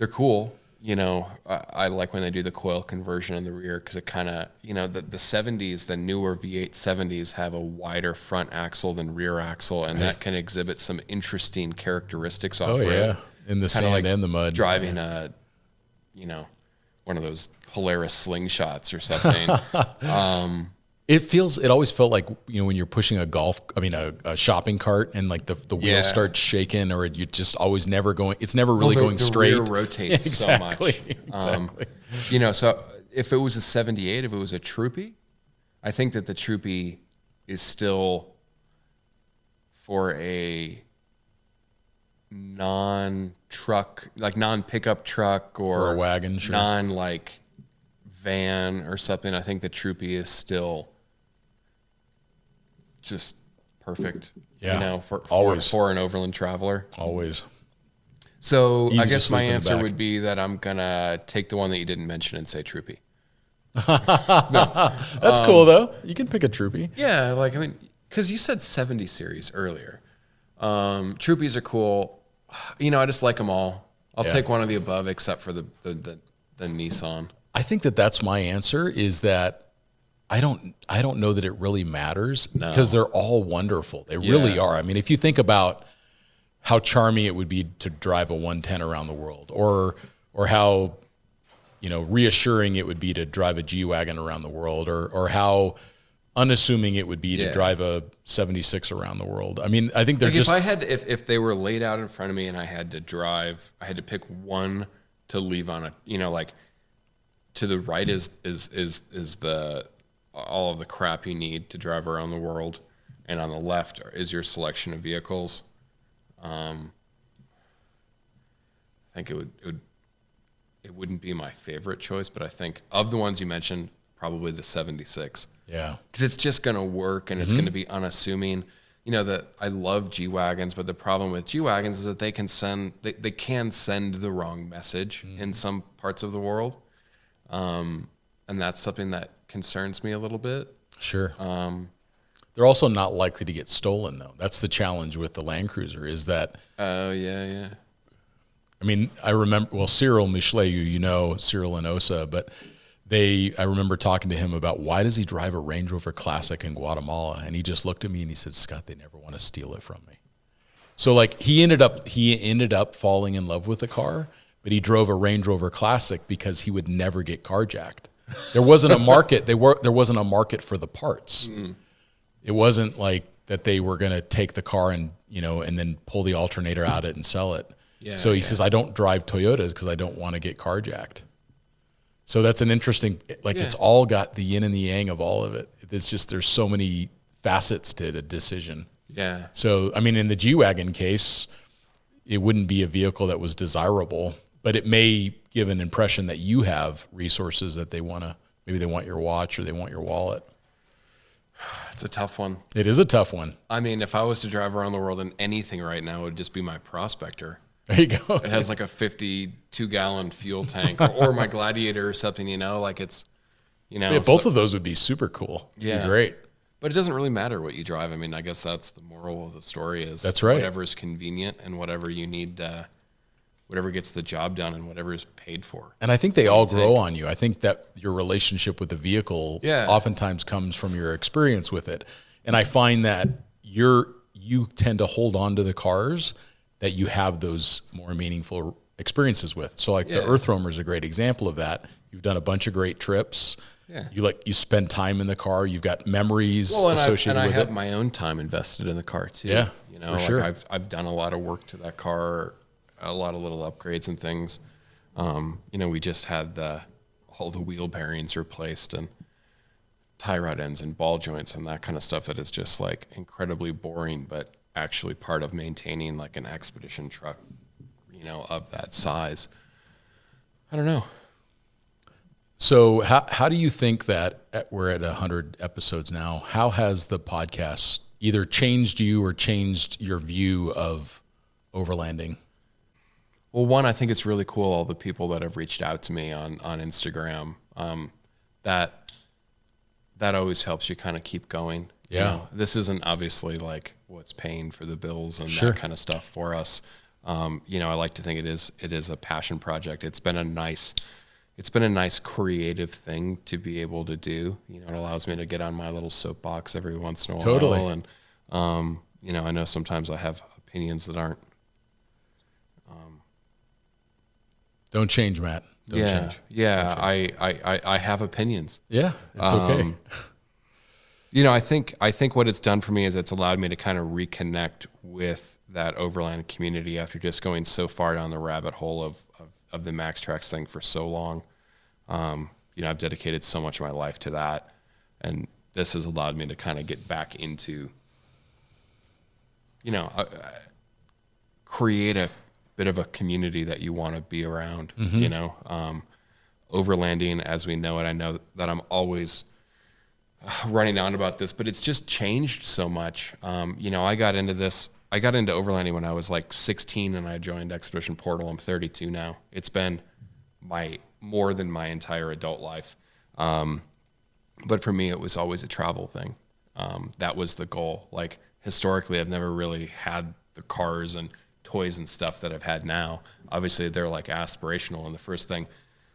cool. I like when they do the coil conversion in the rear because it kind of, the 70s, the newer V8 70s have a wider front axle than rear axle, and that can exhibit some interesting characteristics off road. Oh, yeah. In the sand and the mud. Driving a, one of those Polaris slingshots or something. It always felt like, when you're pushing a shopping cart and like the wheels start shaking, or you just always never going, it's never really going straight. The rear rotates so much. Exactly. So if it was a 78, if it was a Troopy, I think that the Troopy is still for a non-truck, like non-pickup truck or a wagon, sure. non-like van or something. I think the Troopy is still just perfect, for an overland traveler. Always. So I guess my answer would be that I'm going to take the one that you didn't mention and say Troopy. That's cool, though. You can pick a Troopy. Yeah, because you said 70 series earlier. Troopies are cool. I just like them all. I'll take one of the above except for the Nissan. I think that's my answer, is that I don't know that it really matters because they're all wonderful. They really are. I mean, if you think about how charming it would be to drive a 110 around the world, or how reassuring it would be to drive a G-Wagon around the world, or how unassuming it would be to drive a 76 around the world. I mean, I think they're just... If they were laid out in front of me and I had to pick one to leave on to the right is the all of the crap you need to drive around the world, and on the left is your selection of vehicles. I think it wouldn't be my favorite choice, but I think of the ones you mentioned, probably the 76. Yeah, because it's just going to work and it's going to be unassuming. That I love G-Wagons, but the problem with G-Wagons is that they can send the wrong message in some parts of the world. And that's something that concerns me a little bit. Sure. They're also not likely to get stolen, though. That's the challenge with the Land Cruiser, is that... Oh, yeah. I mean, I remember, Cyril Micheleau, Cyril and Osa, but I remember talking to him about why does he drive a Range Rover Classic in Guatemala? And he just looked at me and he said, Scott, they never want to steal it from me. So he ended up falling in love with the car, but he drove a Range Rover Classic because he would never get carjacked. There wasn't a market. There wasn't a market for the parts. Mm. It wasn't like that they were going to take the car and then pull the alternator out of it and sell it. Yeah, so he says, I don't drive Toyotas because I don't want to get carjacked. So that's an interesting, it's all got the yin and the yang of all of it. It's just, there's so many facets to the decision. Yeah. So, I mean, in the G-Wagon case, it wouldn't be a vehicle that was desirable but it may give an impression that you have resources that maybe they want your watch or they want your wallet. It's a tough one. It is a tough one. I mean, if I was to drive around the world in anything right now, it would just be my Prospector. There you go. It has like a 52-gallon fuel tank, or my Gladiator or something, like it's, both of those would be super cool. Yeah. It'd be great. But it doesn't really matter what you drive. I mean, I guess that's the moral of the story is that's right. Whatever is convenient and whatever you need, whatever gets the job done and whatever is paid for. And I think they all grow on you. I think that your relationship with the vehicle oftentimes comes from your experience with it. And I find that you tend to hold on to the cars that you have those more meaningful experiences with. So like the Earthroamer is a great example of that. You've done a bunch of great trips. Yeah. You spend time in the car. You've got memories associated with it. And I have my own time invested in the car too. Yeah, for sure. I've done a lot of work to that car, a lot of little upgrades and things. We just had all the wheel bearings replaced and tie rod ends and ball joints and that kind of stuff that is just like incredibly boring, but actually part of maintaining like an expedition truck, of that size. I don't know. So how do you think that we're at 100 episodes now? How has the podcast either changed you or changed your view of overlanding? Well, one, I think it's really cool, all the people that have reached out to me on Instagram. That always helps you kind of keep going. Yeah. This isn't obviously like what's paying for the bills and that kind of stuff for us. I like to think it is a passion project. It's been a nice creative thing to be able to do. It allows me to get on my little soapbox every once in a while. Totally. And, I know sometimes I have opinions that aren't. Don't change, Matt. Don't change. Yeah. I have opinions. Yeah. It's okay. I think what it's done for me is it's allowed me to kind of reconnect with that overland community after just going so far down the rabbit hole of the Max Trax thing for so long. I've dedicated so much of my life to that, and this has allowed me to kind of get back into, create a bit of a community that you want to be around. Overlanding as we know it. I know that I'm always running on about this, but it's just changed so much. I got into overlanding when I was like 16 and I joined Expedition Portal. I'm 32 now. It's been more than my entire adult life. But for me, it was always a travel thing. That was the goal. Like historically, I've never really had the cars and toys and stuff that I've had now. Obviously they're like aspirational. And the first thing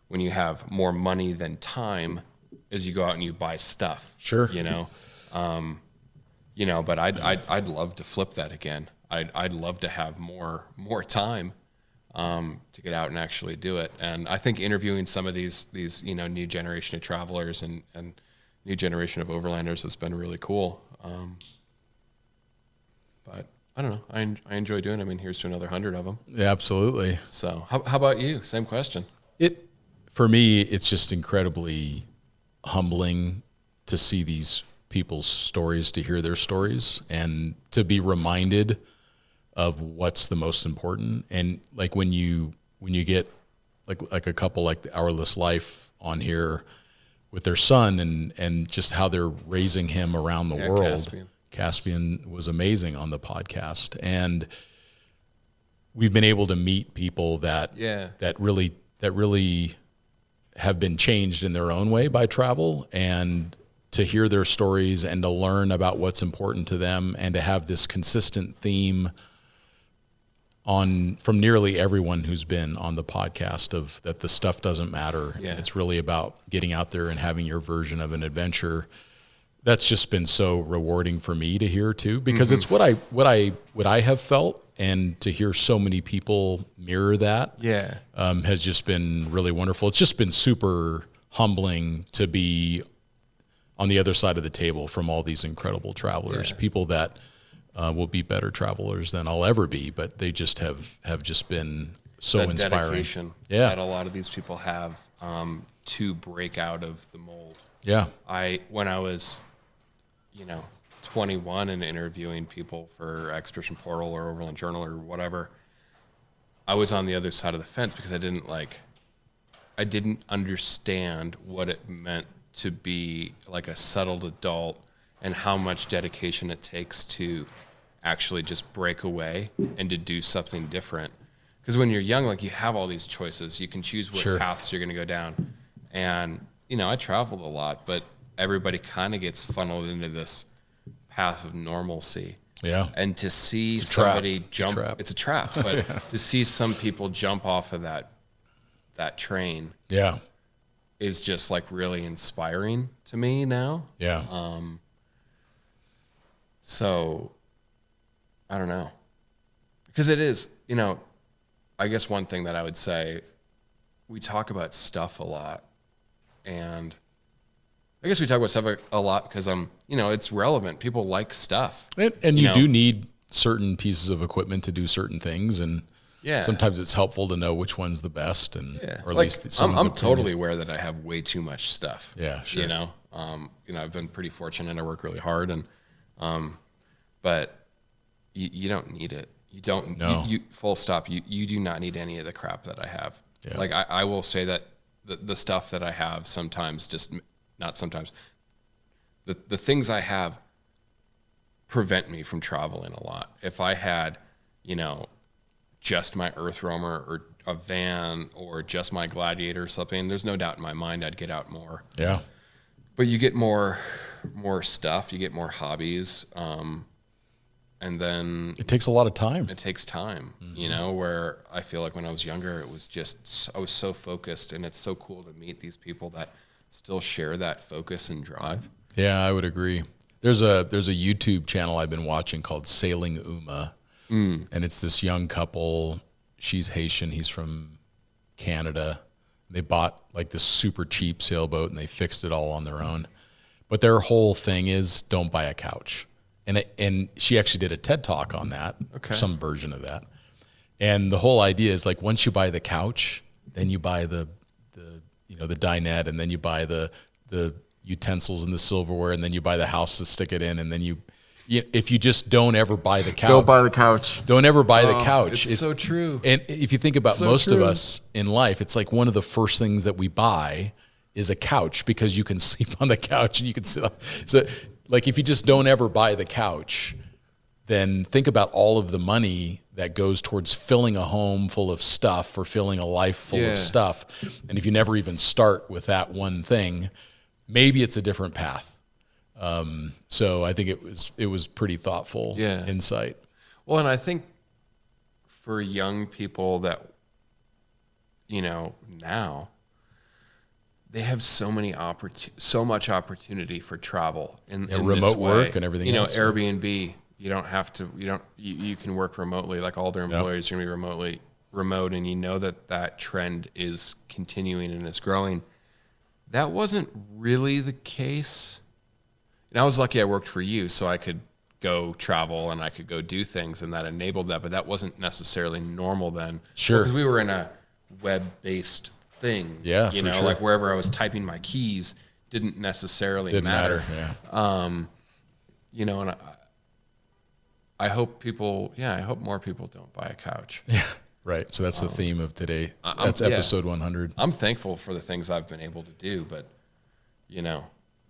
when you have more money than time is you go out and you buy stuff. Sure. But I'd love to flip that again. I'd love to have more time to get out and actually do it. And I think interviewing some of these new generation of travelers and new generation of overlanders has been really cool. But I don't know. I enjoy doing it. I mean, here's to another 100 of them. Yeah, absolutely. So how about you? Same question. For me, it's just incredibly humbling to see these people's stories, to hear their stories, and to be reminded of what's the most important. And like when you get like a couple like the Hourless Life on here with their son and just how they're raising him around the world. Caspian was amazing on the podcast, and we've been able to meet people that really have been changed in their own way by travel, and to hear their stories and to learn about what's important to them, and to have this consistent theme from nearly everyone who's been on the podcast of that the stuff doesn't matter. Yeah. It's really about getting out there and having your version of an adventure. That's just been so rewarding for me to hear too, because it's what I have felt, and to hear so many people mirror that has just been really wonderful. It's just been super humbling to be on the other side of the table from all these incredible travelers, people that will be better travelers than I'll ever be, but they just have just been so that inspiring. Dedication that a lot of these people have to break out of the mold. Yeah. When I was 21 and interviewing people for Expedition Portal or Overland Journal or whatever, I was on the other side of the fence because I didn't understand what it meant to be like a settled adult and how much dedication it takes to actually just break away and to do something different. Because when you're young, like you have all these choices. You can choose what paths you're going to go down. And, you know, I traveled a lot, but everybody kind of gets funneled into this path of normalcy. Yeah. And to see somebody jump, it's a trap. But to see some people jump off of that train is just like really inspiring to me now. Yeah. So I don't know. Because it is, you know, I guess one thing that I would say, we talk about stuff a lot. And I guess we talk about stuff a lot because you know, it's relevant. People like stuff. And you do need certain pieces of equipment to do certain things. And sometimes it's helpful to know which one's the best, and or at least I'm totally aware that I have way too much stuff. Yeah, sure. You know, I've been pretty fortunate. I work really hard, and but you don't need it. You don't. No. You full stop. You do not need any of the crap that I have. Yeah. Like I will say that the stuff that I have sometimes not sometimes. The things I have prevent me from traveling a lot. If I had, you know, just my Earthroamer or a van or just my Gladiator or something, there's no doubt in my mind I'd get out more. Yeah. But you get more stuff, you get more hobbies, and then it takes a lot of time. It takes time, you know, where I feel like when I was younger, it was just, I was so focused, and it's so cool to meet these people that still share that focus and drive. Yeah, I would agree. There's a YouTube channel I've been watching called Sailing Uma. And it's this young couple. She's Haitian. He's from Canada. They bought like this super cheap sailboat and they fixed it all on their own. But their whole thing is don't buy a couch. And she actually did a TED Talk on that, some version of that. And the whole idea is like once you buy the couch, then you buy the dinette, and then you buy the utensils and the silverware, and then you buy the house to stick it in, and then if you just don't ever buy the couch. Don't buy the couch. Don't ever buy the couch. It's so true. And if you think about most of us in life, it's like one of the first things that we buy is a couch because you can sleep on the couch and you can sit on. So like if you just don't ever buy the couch, then think about all of the money that goes towards filling a home full of stuff or filling a life full of stuff. And if you never even start with that one thing, maybe it's a different path. So I think it was pretty thoughtful insight. Well, and I think for young people that, you know, now they have so much opportunity for travel in remote work and everything. You know, else. Airbnb. You don't have to. You can work remotely. Like all their employees are going to be remote, and you know that trend is continuing and is growing. That wasn't really the case. And I was lucky I worked for you, so I could go travel and I could go do things, and that enabled that. But that wasn't necessarily normal then. Sure. Because we were in a web-based thing. Yeah, you know, like wherever I was typing my keys didn't necessarily matter. Yeah. You know, and I hope more people don't buy a couch. Yeah. Right. So that's the theme of today. That's episode 100. I'm thankful for the things I've been able to do, but you know,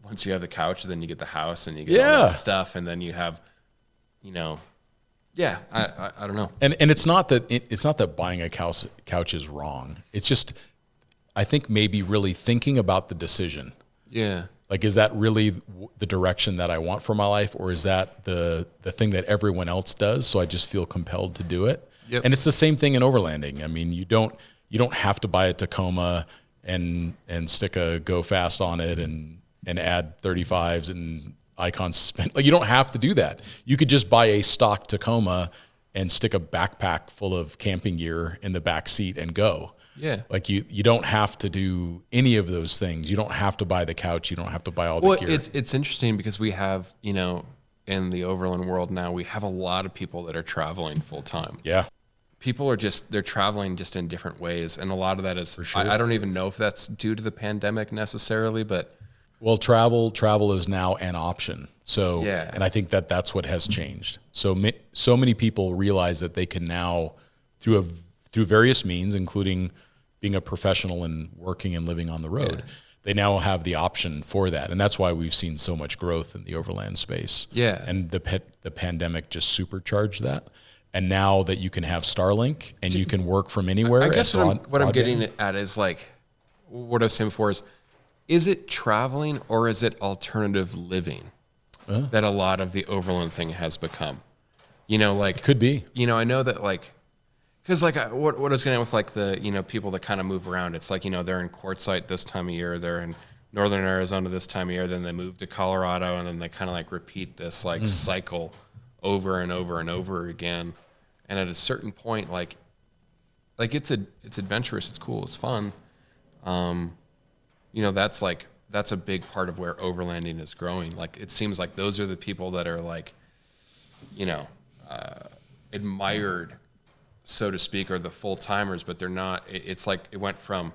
once you have the couch, then you get the house and you get all that stuff, and then you have, you know, I don't know. And it's not that buying a couch is wrong. It's just I think maybe really thinking about the decision. Yeah. Like, is that really the direction that I want for my life, or is that the thing that everyone else does? So I just feel compelled to do it. Yep. And it's the same thing in overlanding. I mean, you don't have to buy a Tacoma and stick a Go Fast on it and add 35s and Icon suspend. Like, you don't have to do that. You could just buy a stock Tacoma and stick a backpack full of camping gear in the back seat and go. Yeah. Like you don't have to do any of those things. You don't have to buy the couch. You don't have to buy all the gear. Well, it's interesting because we have, you know, in the overland world now, we have a lot of people that are traveling full time. Yeah. People are they're traveling just in different ways. And a lot of that is, I don't even know if that's due to the pandemic necessarily, but. Well, travel is now an option. So, and I think that that's what has changed. So many people realize that they can now, through through various means, including being a professional and working and living on the road. Yeah. They now have the option for that. And that's why we've seen so much growth in the overland space. Yeah. And the pandemic just supercharged that. And now that you can have Starlink and you can work from anywhere. I guess what I'm getting at is like, what I was saying before is it traveling or is it alternative living that a lot of the overland thing has become? You know, like. Could be. You know, I know that like, because like what I was getting at with like the, you know, people that kind of move around, it's like, you know, they're in Quartzsite this time of year, they're in northern Arizona this time of year, then they move to Colorado, and then they kind of like repeat this like cycle over and over and over again. And at a certain point, like it's adventurous, it's cool, it's fun. You know, that's a big part of where overlanding is growing. Like it seems like those are the people that are like, you know, admired, so to speak, are the full timers, but they're not. It's like it went from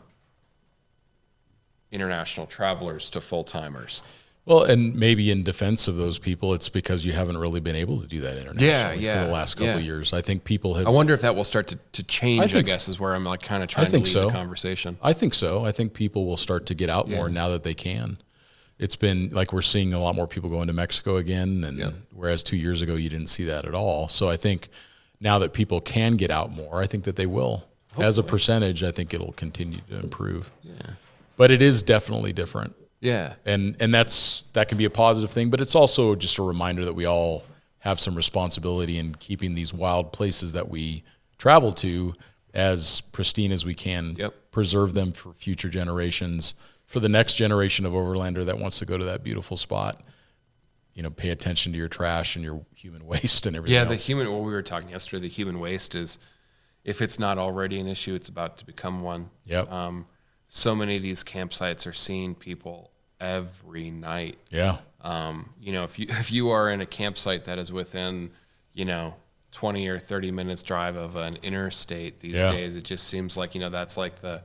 international travelers to full timers. Well, and maybe in defense of those people, it's because you haven't really been able to do that internationally for the last couple of years. I think people have. I wonder if that will start to change. I guess is where I'm like kind of trying to lead the conversation. I think so. I think people will start to get out more now that they can. It's been like we're seeing a lot more people going to Mexico again, and whereas 2 years ago you didn't see that at all. So I think now that people can get out more, I think that they will. Hopefully. As a percentage, I think it'll continue to improve. Yeah. But it is definitely different. Yeah. And that can be a positive thing, but it's also just a reminder that we all have some responsibility in keeping these wild places that we travel to as pristine as we can. Yep. Preserve them for future generations, for the next generation of overlander that wants to go to that beautiful spot. You know, pay attention to your trash and your human waste and everything else. What we were talking yesterday, the human waste is, if it's not already an issue, it's about to become one. Yep. So many of these campsites are seeing people every night. Yeah. You know, if you are in a campsite that is within, you know, 20 or 30 minutes drive of an interstate these days, it just seems like, you know, it's like the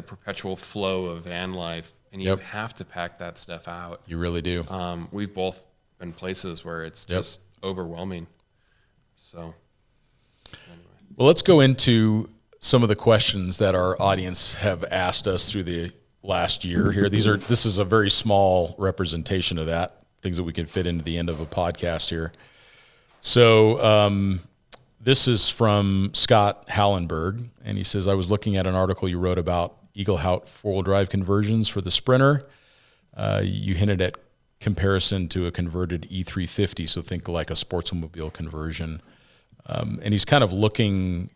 perpetual flow of van life, and you have to pack that stuff out. You really do. We've both been places where it's just overwhelming. So anyway. Well, let's go into some of the questions that our audience have asked us through the last year here. This is a very small representation of that, things that we can fit into the end of a podcast here. So this is from Scott Hallenberg, and he says, I was looking at an article you wrote about Eaglehout four-wheel drive conversions for the Sprinter. You hinted at comparison to a converted E350, so think like a sportsmobile conversion. And he's kind of looking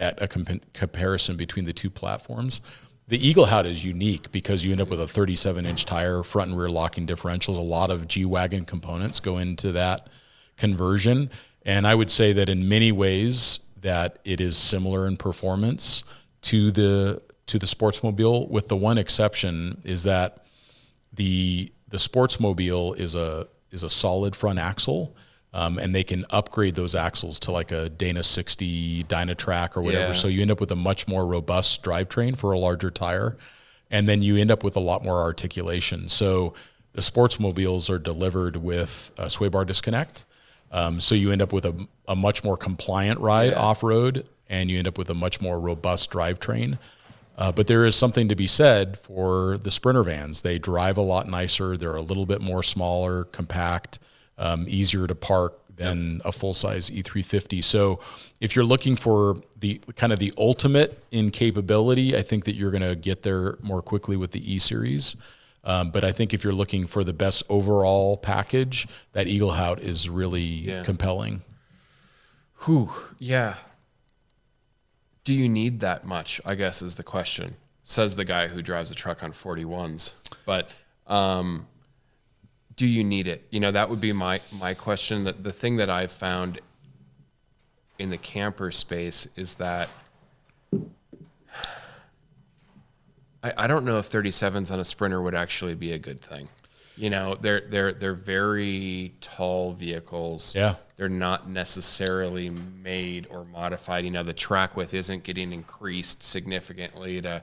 at a comparison between the two platforms. The Eaglehout is unique because you end up with a 37-inch tire, front and rear locking differentials. A lot of G-Wagon components go into that conversion. And I would say that in many ways that it is similar in performance to the Sportsmobile, with the one exception is that the Sportsmobile is a solid front axle. And they can upgrade those axles to like a Dana 60 Dynatrack or whatever. Yeah. So you end up with a much more robust drivetrain for a larger tire. And then you end up with a lot more articulation. So the Sportsmobiles are delivered with a sway bar disconnect. So you end up with a much more compliant ride off-road, and you end up with a much more robust drivetrain. But there is something to be said for the Sprinter vans. They drive a lot nicer. They're a little bit more smaller, compact, easier to park than a full-size E350. So if you're looking for the kind of the ultimate in capability, I think that you're going to get there more quickly with the E-Series. But I think if you're looking for the best overall package, that Eaglehout is really compelling. Whew, yeah. Do you need that much, I guess, is the question, says the guy who drives a truck on 41s. But do you need it? You know, that would be my question. The thing that I've found in the camper space is that I don't know if 37s on a Sprinter would actually be a good thing. You know, they're very tall vehicles. Yeah. They're not necessarily made or modified. You know, the track width isn't getting increased significantly to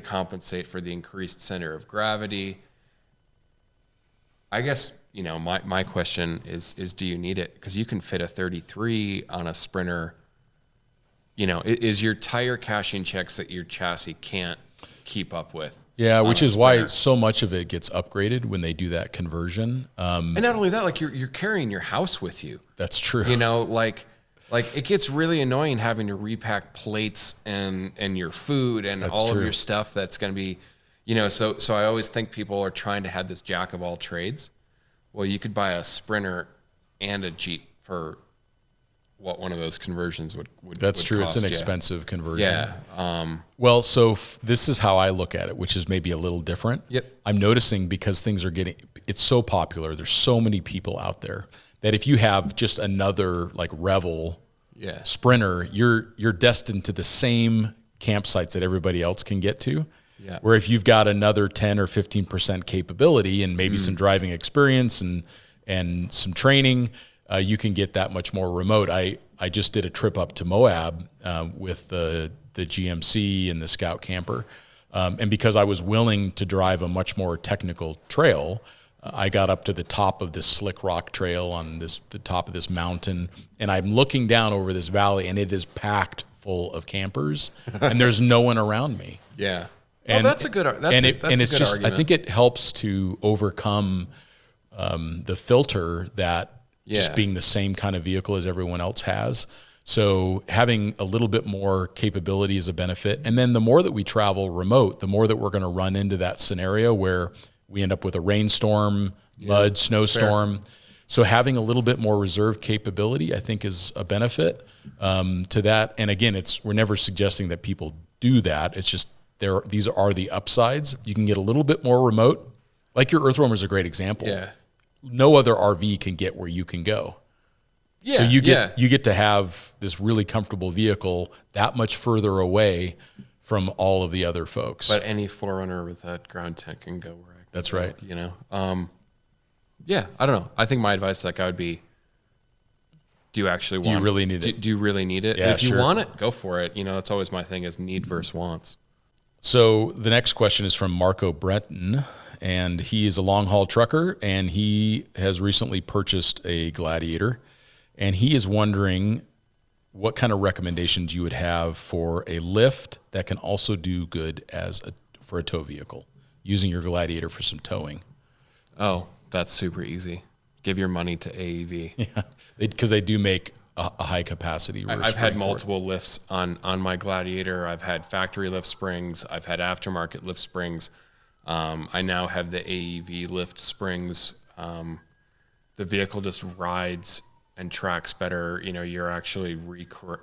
compensate for the increased center of gravity. I guess, you know, my question is do you need it? Because you can fit a 33 on a Sprinter is your tire cashing checks that your chassis can't keep up with. Yeah, which is why so much of it gets upgraded when they do that conversion. And not only that, like you're carrying your house with you. That's true. Like it gets really annoying having to repack plates and your food and all of your stuff that's going to be, so I always think people are trying to have this jack of all trades. Well, you could buy a Sprinter and a Jeep for what one of those conversions would That's true. cost It's an you. expensive conversion. Yeah. Well, so this is how I look at it, which is maybe a little different. Yep. I'm noticing because things are it's so popular. There's so many people out there that if you have just another like Revel Sprinter, you're destined to the same campsites that everybody else can get to. Yeah. Where if you've got another 10 or 15% capability and maybe some driving experience and some training, you can get that much more remote. I just did a trip up to Moab with the GMC and the Scout camper. And because I was willing to drive a much more technical trail, I got up to the top of this slick rock trail on the top of this mountain, and I'm looking down over this valley, and it is packed full of campers, and there's no one around me. Yeah. And that's a good argument. I think it helps to overcome the filter that just being the same kind of vehicle as everyone else has. So having a little bit more capability is a benefit. And then the more that we travel remote, the more that we're going to run into that scenario where we end up with a rainstorm, mud, snowstorm. Fair. So having a little bit more reserve capability, I think, is a benefit to that. And again, we're never suggesting that people do that. It's just these are the upsides. You can get a little bit more remote. Like your Earthroamer is a great example. Yeah. No other RV can get where you can go. Yeah, so you get to have this really comfortable vehicle that much further away from all of the other folks. But any 4Runner with that ground tent can go where I can. That's go, right. Yeah, I don't know. I think my advice to that guy would be, do you really need it? Do you really need it? Yeah, if you want it, go for it. That's always my thing is need versus wants. So the next question is from Marco Breton, and he is a long haul trucker, and he has recently purchased a Gladiator, and he is wondering what kind of recommendations you would have for a lift that can also do good for a tow vehicle, using your Gladiator for some towing. Oh, that's super easy. Give your money to AEV. Yeah, because they do make a high capacity. I've had multiple lifts on my Gladiator. I've had factory lift springs. I've had aftermarket lift springs. I now have the AEV lift springs. The vehicle just rides and tracks better. You're actually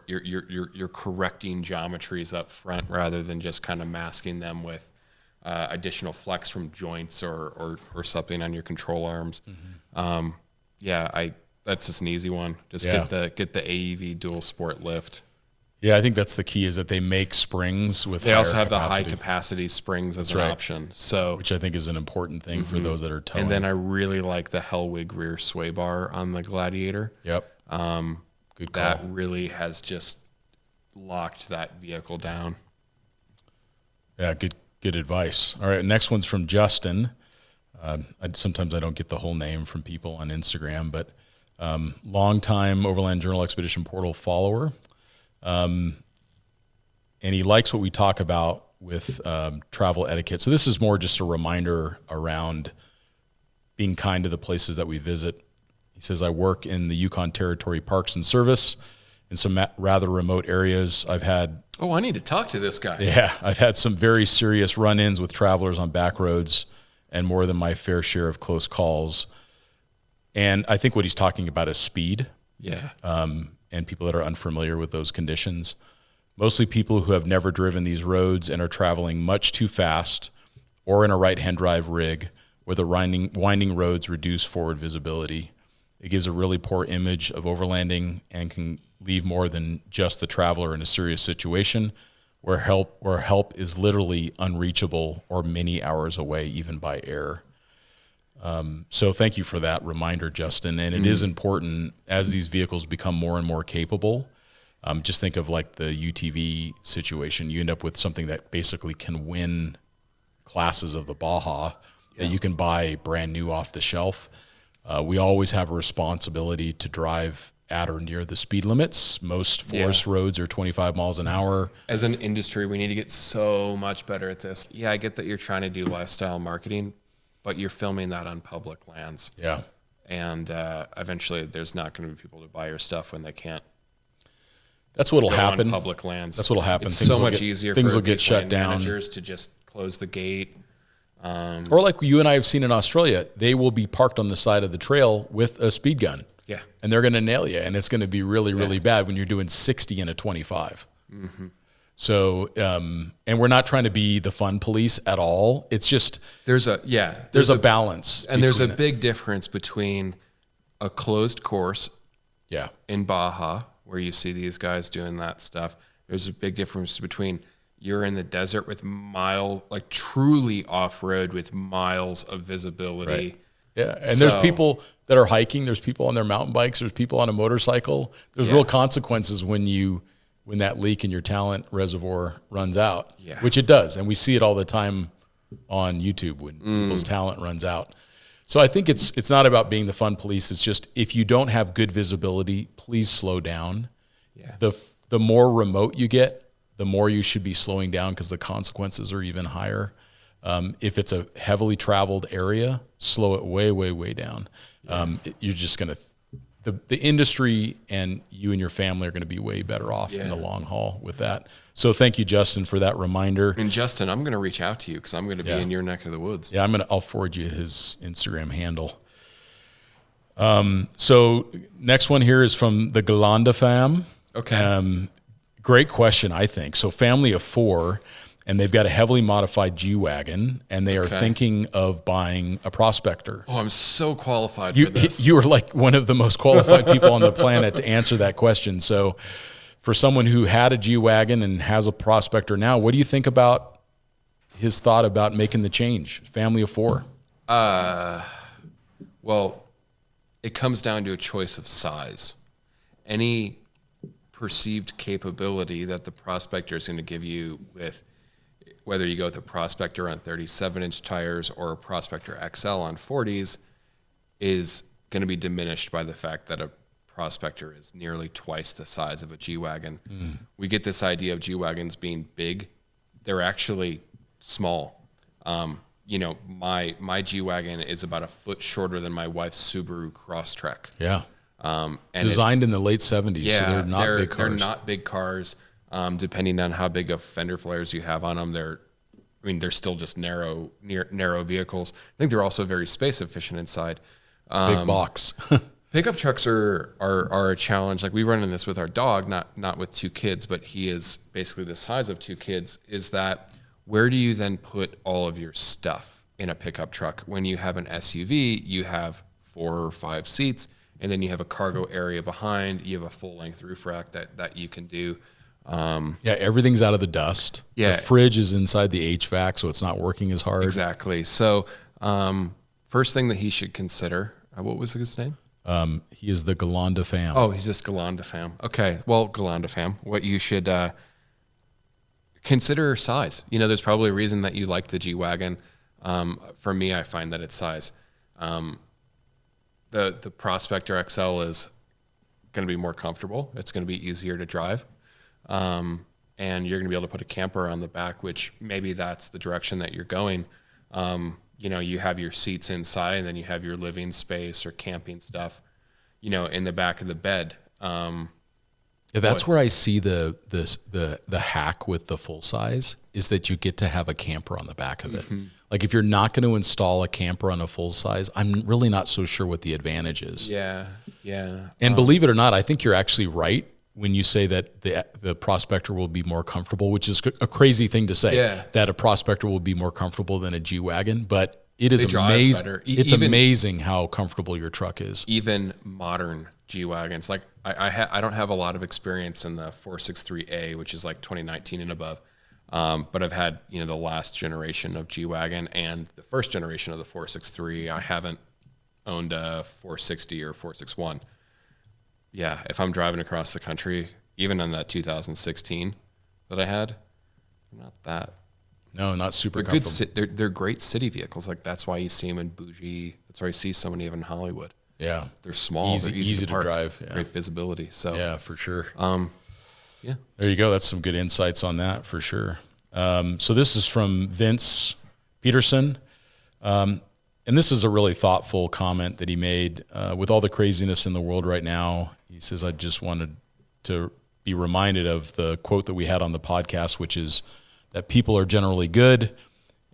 you're correcting geometries up front rather than just kind of masking them with additional flex from joints or something on your control arms. Mm-hmm. That's just an easy one. Just get the AEV dual sport lift. Yeah, I think that's the key is that they make springs with. They also have capacity. the high capacity springs as an option. So, which I think is an important thing for those that are towing. And then I really like the Hellwig rear sway bar on the Gladiator. Yep. Good call. That really has just locked that vehicle down. Yeah, good advice. All right, next one's from Justin. Sometimes I don't get the whole name from people on Instagram, but longtime Overland Journal Expedition Portal follower. And he likes what we talk about with travel etiquette. So this is more just a reminder around being kind to the places that we visit. He says, I work in the Yukon Territory Parks and Service in some rather remote areas. I've had... Oh, I need to talk to this guy. Yeah, I've had some very serious run-ins with travelers on back roads and more than my fair share of close calls. And I think what he's talking about is speed. Yeah. And people that are unfamiliar with those conditions. Mostly people who have never driven these roads and are traveling much too fast or in a right-hand drive rig where the winding roads reduce forward visibility. It gives a really poor image of overlanding and can leave more than just the traveler in a serious situation where help is literally unreachable or many hours away, even by air. So thank you for that reminder, Justin. And it is important as these vehicles become more and more capable. Just think of like the UTV situation. You end up with something that basically can win classes of the Baja that you can buy brand new off the shelf. We always have a responsibility to drive at or near the speed limits. Most forest roads are 25 miles an hour. As an industry, we need to get so much better at this. Yeah, I get that you're trying to do lifestyle marketing, but you're filming that on public lands. Yeah. And eventually there's not going to be people to buy your stuff when they can't. That's what'll happen. On public lands. That's what'll happen. It's Things so will much get, easier things for will get these shut land down. managers to just close the gate. Or like you and I have seen in Australia, they will be parked on the side of the trail with a speed gun. Yeah. And they're going to nail you. And it's going to be really, really bad when you're doing 60 in a 25. Mm-hmm. So, and we're not trying to be the fun police at all. It's just, there's a balance. And there's a big difference between a closed course in Baja, where you see these guys doing that stuff. There's a big difference between you're in the desert with miles, like truly off-road with miles of visibility. Right. Yeah, and there's people that are hiking. There's people on their mountain bikes. There's people on a motorcycle. There's real consequences when that leak in your talent reservoir runs out, which it does. And we see it all the time on YouTube when people's talent runs out. So I think it's not about being the fun police. It's just if you don't have good visibility, please slow down. Yeah. The more remote you get, the more you should be slowing down because the consequences are even higher. If it's a heavily traveled area, slow it way, way, way down. You're just going to, the industry and you and your family are going to be way better off in the long haul with that. So thank you, Justin, for that reminder. And Justin, I'm going to reach out to you because I'm going to be in your neck of the woods. Yeah, I'll forward you his Instagram handle. So next one here is from the Galanda fam. Okay. Great question, I think. So family of 4, and they've got a heavily modified G-Wagon, and they are thinking of buying a Prospector. Oh, I'm so qualified for this. You are like one of the most qualified people on the planet to answer that question. So for someone who had a G-Wagon and has a Prospector now, what do you think about his thought about making the change? Family of 4. Well, it comes down to a choice of size. Any perceived capability that the Prospector is going to give you with whether you go with a Prospector on 37-inch tires or a Prospector XL on 40s is going to be diminished by the fact that a Prospector is nearly twice the size of a G-Wagon. We get this idea of G-Wagons being big. They're actually small. My G-Wagon is about a foot shorter than my wife's Subaru Crosstrek. Yeah. And designed in the late 70s, so they're not big cars. They're not big cars. Depending on how big of fender flares you have on them, they're still just narrow vehicles. I think they're also very space efficient inside. Big box. Pickup trucks are a challenge. Like we run in this with our dog, not with 2 kids, but he is basically the size of 2 kids. Is that where do you then put all of your stuff in a pickup truck? When you have an SUV, you have 4 or 5 seats. And then you have a cargo area behind. You have a full-length roof rack that you can do. Everything's out of the dust. Yeah. The fridge is inside the HVAC, so it's not working as hard. Exactly. So first thing that he should consider, what was his name? He is the Galanda fam. Oh, he's just Galanda fam. Okay. Well, Galanda fam, what you should consider size. There's probably a reason that you like the G-Wagon. For me, I find that it's size. The Prospector XL is going to be more comfortable. It's going to be easier to drive. And you're going to be able to put a camper on the back, which maybe that's the direction that you're going. You have your seats inside and then you have your living space or camping stuff, in the back of the bed. That's where I see the hack with the full size is that you get to have a camper on the back of it. Mm-hmm. Like if you're not going to install a camper on a full size, I'm really not so sure what the advantage is. Yeah. And believe it or not, I think you're actually right when you say that the Prospector will be more comfortable, which is a crazy thing to say, that a Prospector will be more comfortable than a G-Wagon, but it is amazing. It's amazing how comfortable your truck is. Even modern G-Wagons, like I don't have a lot of experience in the 463A, which is like 2019 and above. But I've had, the last generation of G-Wagon and the first generation of the 463. I haven't owned a 460 or 461. Yeah, if I'm driving across the country, even on that 2016 that I had, not that. No, not super comfortable. They're great city vehicles. Like that's why you see them in bougie. That's why you see so many of them in Hollywood. Yeah. They're small. Easy, they're easy to park, drive. Yeah. Great visibility. So yeah, for sure. Yeah. There you go. That's some good insights on that for sure. So this is from Vince Peterson. And this is a really thoughtful comment that he made. With all the craziness in the world right now, he says, I just wanted to be reminded of the quote that we had on the podcast, which is that people are generally good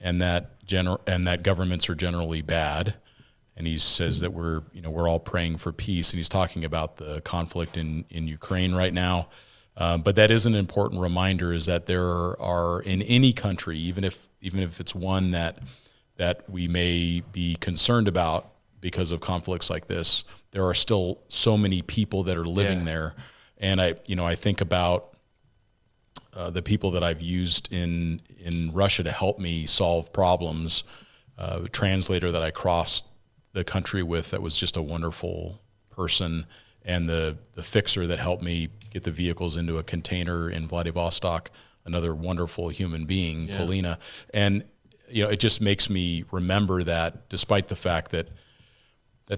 and that governments are generally bad. And he says that we're all praying for peace. And he's talking about the conflict in Ukraine right now. But that is an important reminder, is that there are in any country, even if it's one that we may be concerned about because of conflicts like this, there are still so many people that are living there. And I think about the people that I've used in Russia to help me solve problems. A translator that I crossed the country with that was just a wonderful person, and the fixer that helped me get the vehicles into a container in Vladivostok, another wonderful human being, Polina. And it just makes me remember that despite the fact that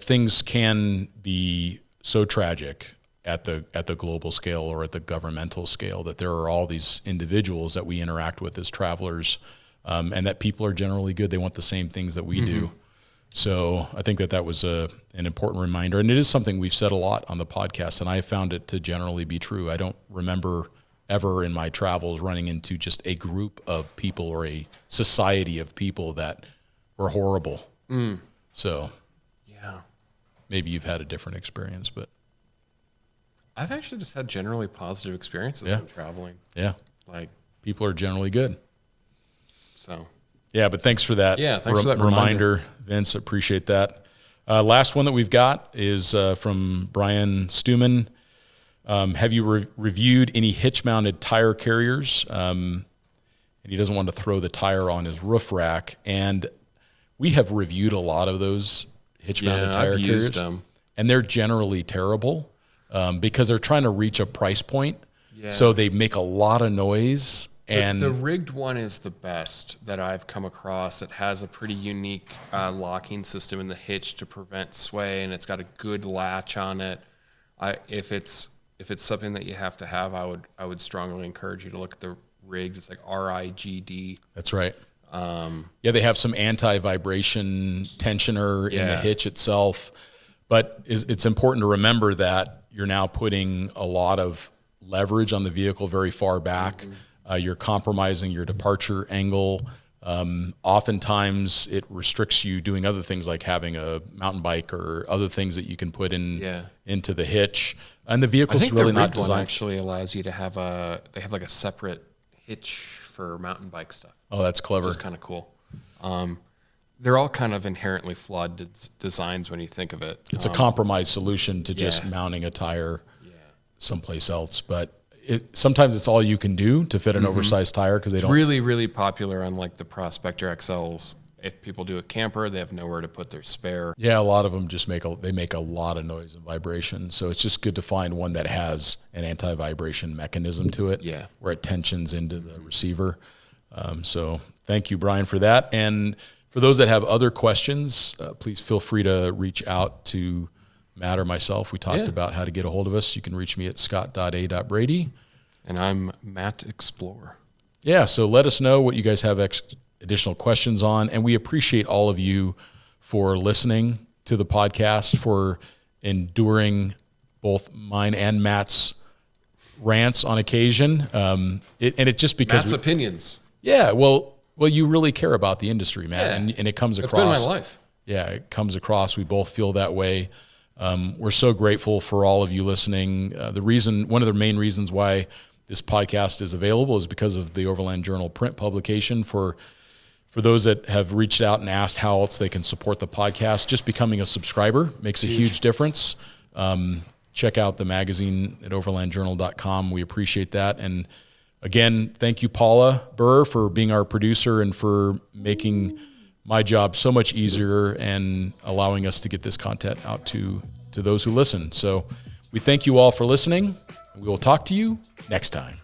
things can be so tragic at the global scale or at the governmental scale, that there are all these individuals that we interact with as travelers, and that people are generally good. They want the same things that we do. So I think that was an important reminder, and it is something we've said a lot on the podcast, and I found it to generally be true. I don't remember ever in my travels running into just a group of people or a society of people that were horrible. So maybe you've had a different experience, but I've actually just had generally positive experiences when traveling. Yeah. Like, people are generally good. So. Yeah, but thanks for that, thanks for that reminder, Vince. Appreciate that. Last one that we've got is from Brian Stuman. Have you reviewed any hitch-mounted tire carriers? And he doesn't want to throw the tire on his roof rack. And we have reviewed a lot of those hitch-mounted tire I've carriers. used them. And they're generally terrible because they're trying to reach a price point. Yeah. So they make a lot of noise. And the rigged one is the best that I've come across. It has a pretty unique locking system in the hitch to prevent sway, and it's got a good latch on it. If it's something that you have to have, I would strongly encourage you to look at the rigged. It's like RIGD. That's right. They have some anti-vibration tensioner in the hitch itself, but it's important to remember that you're now putting a lot of leverage on the vehicle very far back. You're compromising your departure angle. Oftentimes it restricts you doing other things like having a mountain bike or other things that you can put into the hitch. And the vehicle's really not designed. One actually allows you to have they have like a separate hitch for mountain bike stuff. Oh, that's clever. Which is kind of cool. They're all kind of inherently flawed designs when you think of it. It's a compromise solution to just mounting a tire someplace else, but sometimes it's all you can do to fit an oversized tire because it's really, really popular on like the Prospector XLs. If people do a camper, they have nowhere to put their spare. Yeah, a lot of them just make a lot of noise and vibration. So it's just good to find one that has an anti-vibration mechanism to it, where it tensions into the receiver. So thank you, Brian, for that. And for those that have other questions, please feel free to reach out to Matt or myself. We talked about how to get a hold of us. You can reach me at scott.a.brady. And I'm Matt Explorer. Yeah, so let us know what you guys have additional questions on. And we appreciate all of you for listening to the podcast, for enduring both mine and Matt's rants on occasion. It just because Matt's opinions. Yeah, well, you really care about the industry, Matt, and it comes across. It's been my life. Yeah, it comes across. We both feel that way. We're so grateful for all of you listening. One of the main reasons why this podcast is available is because of the Overland Journal print publication. For those that have reached out and asked how else they can support the podcast, just becoming a subscriber makes a huge difference. Check out the magazine at overlandjournal.com. We appreciate that. And again, thank you, Paula Burr, for being our producer and for making my job so much easier and allowing us to get this content out to those who listen. So we thank you all for listening. We will talk to you next time.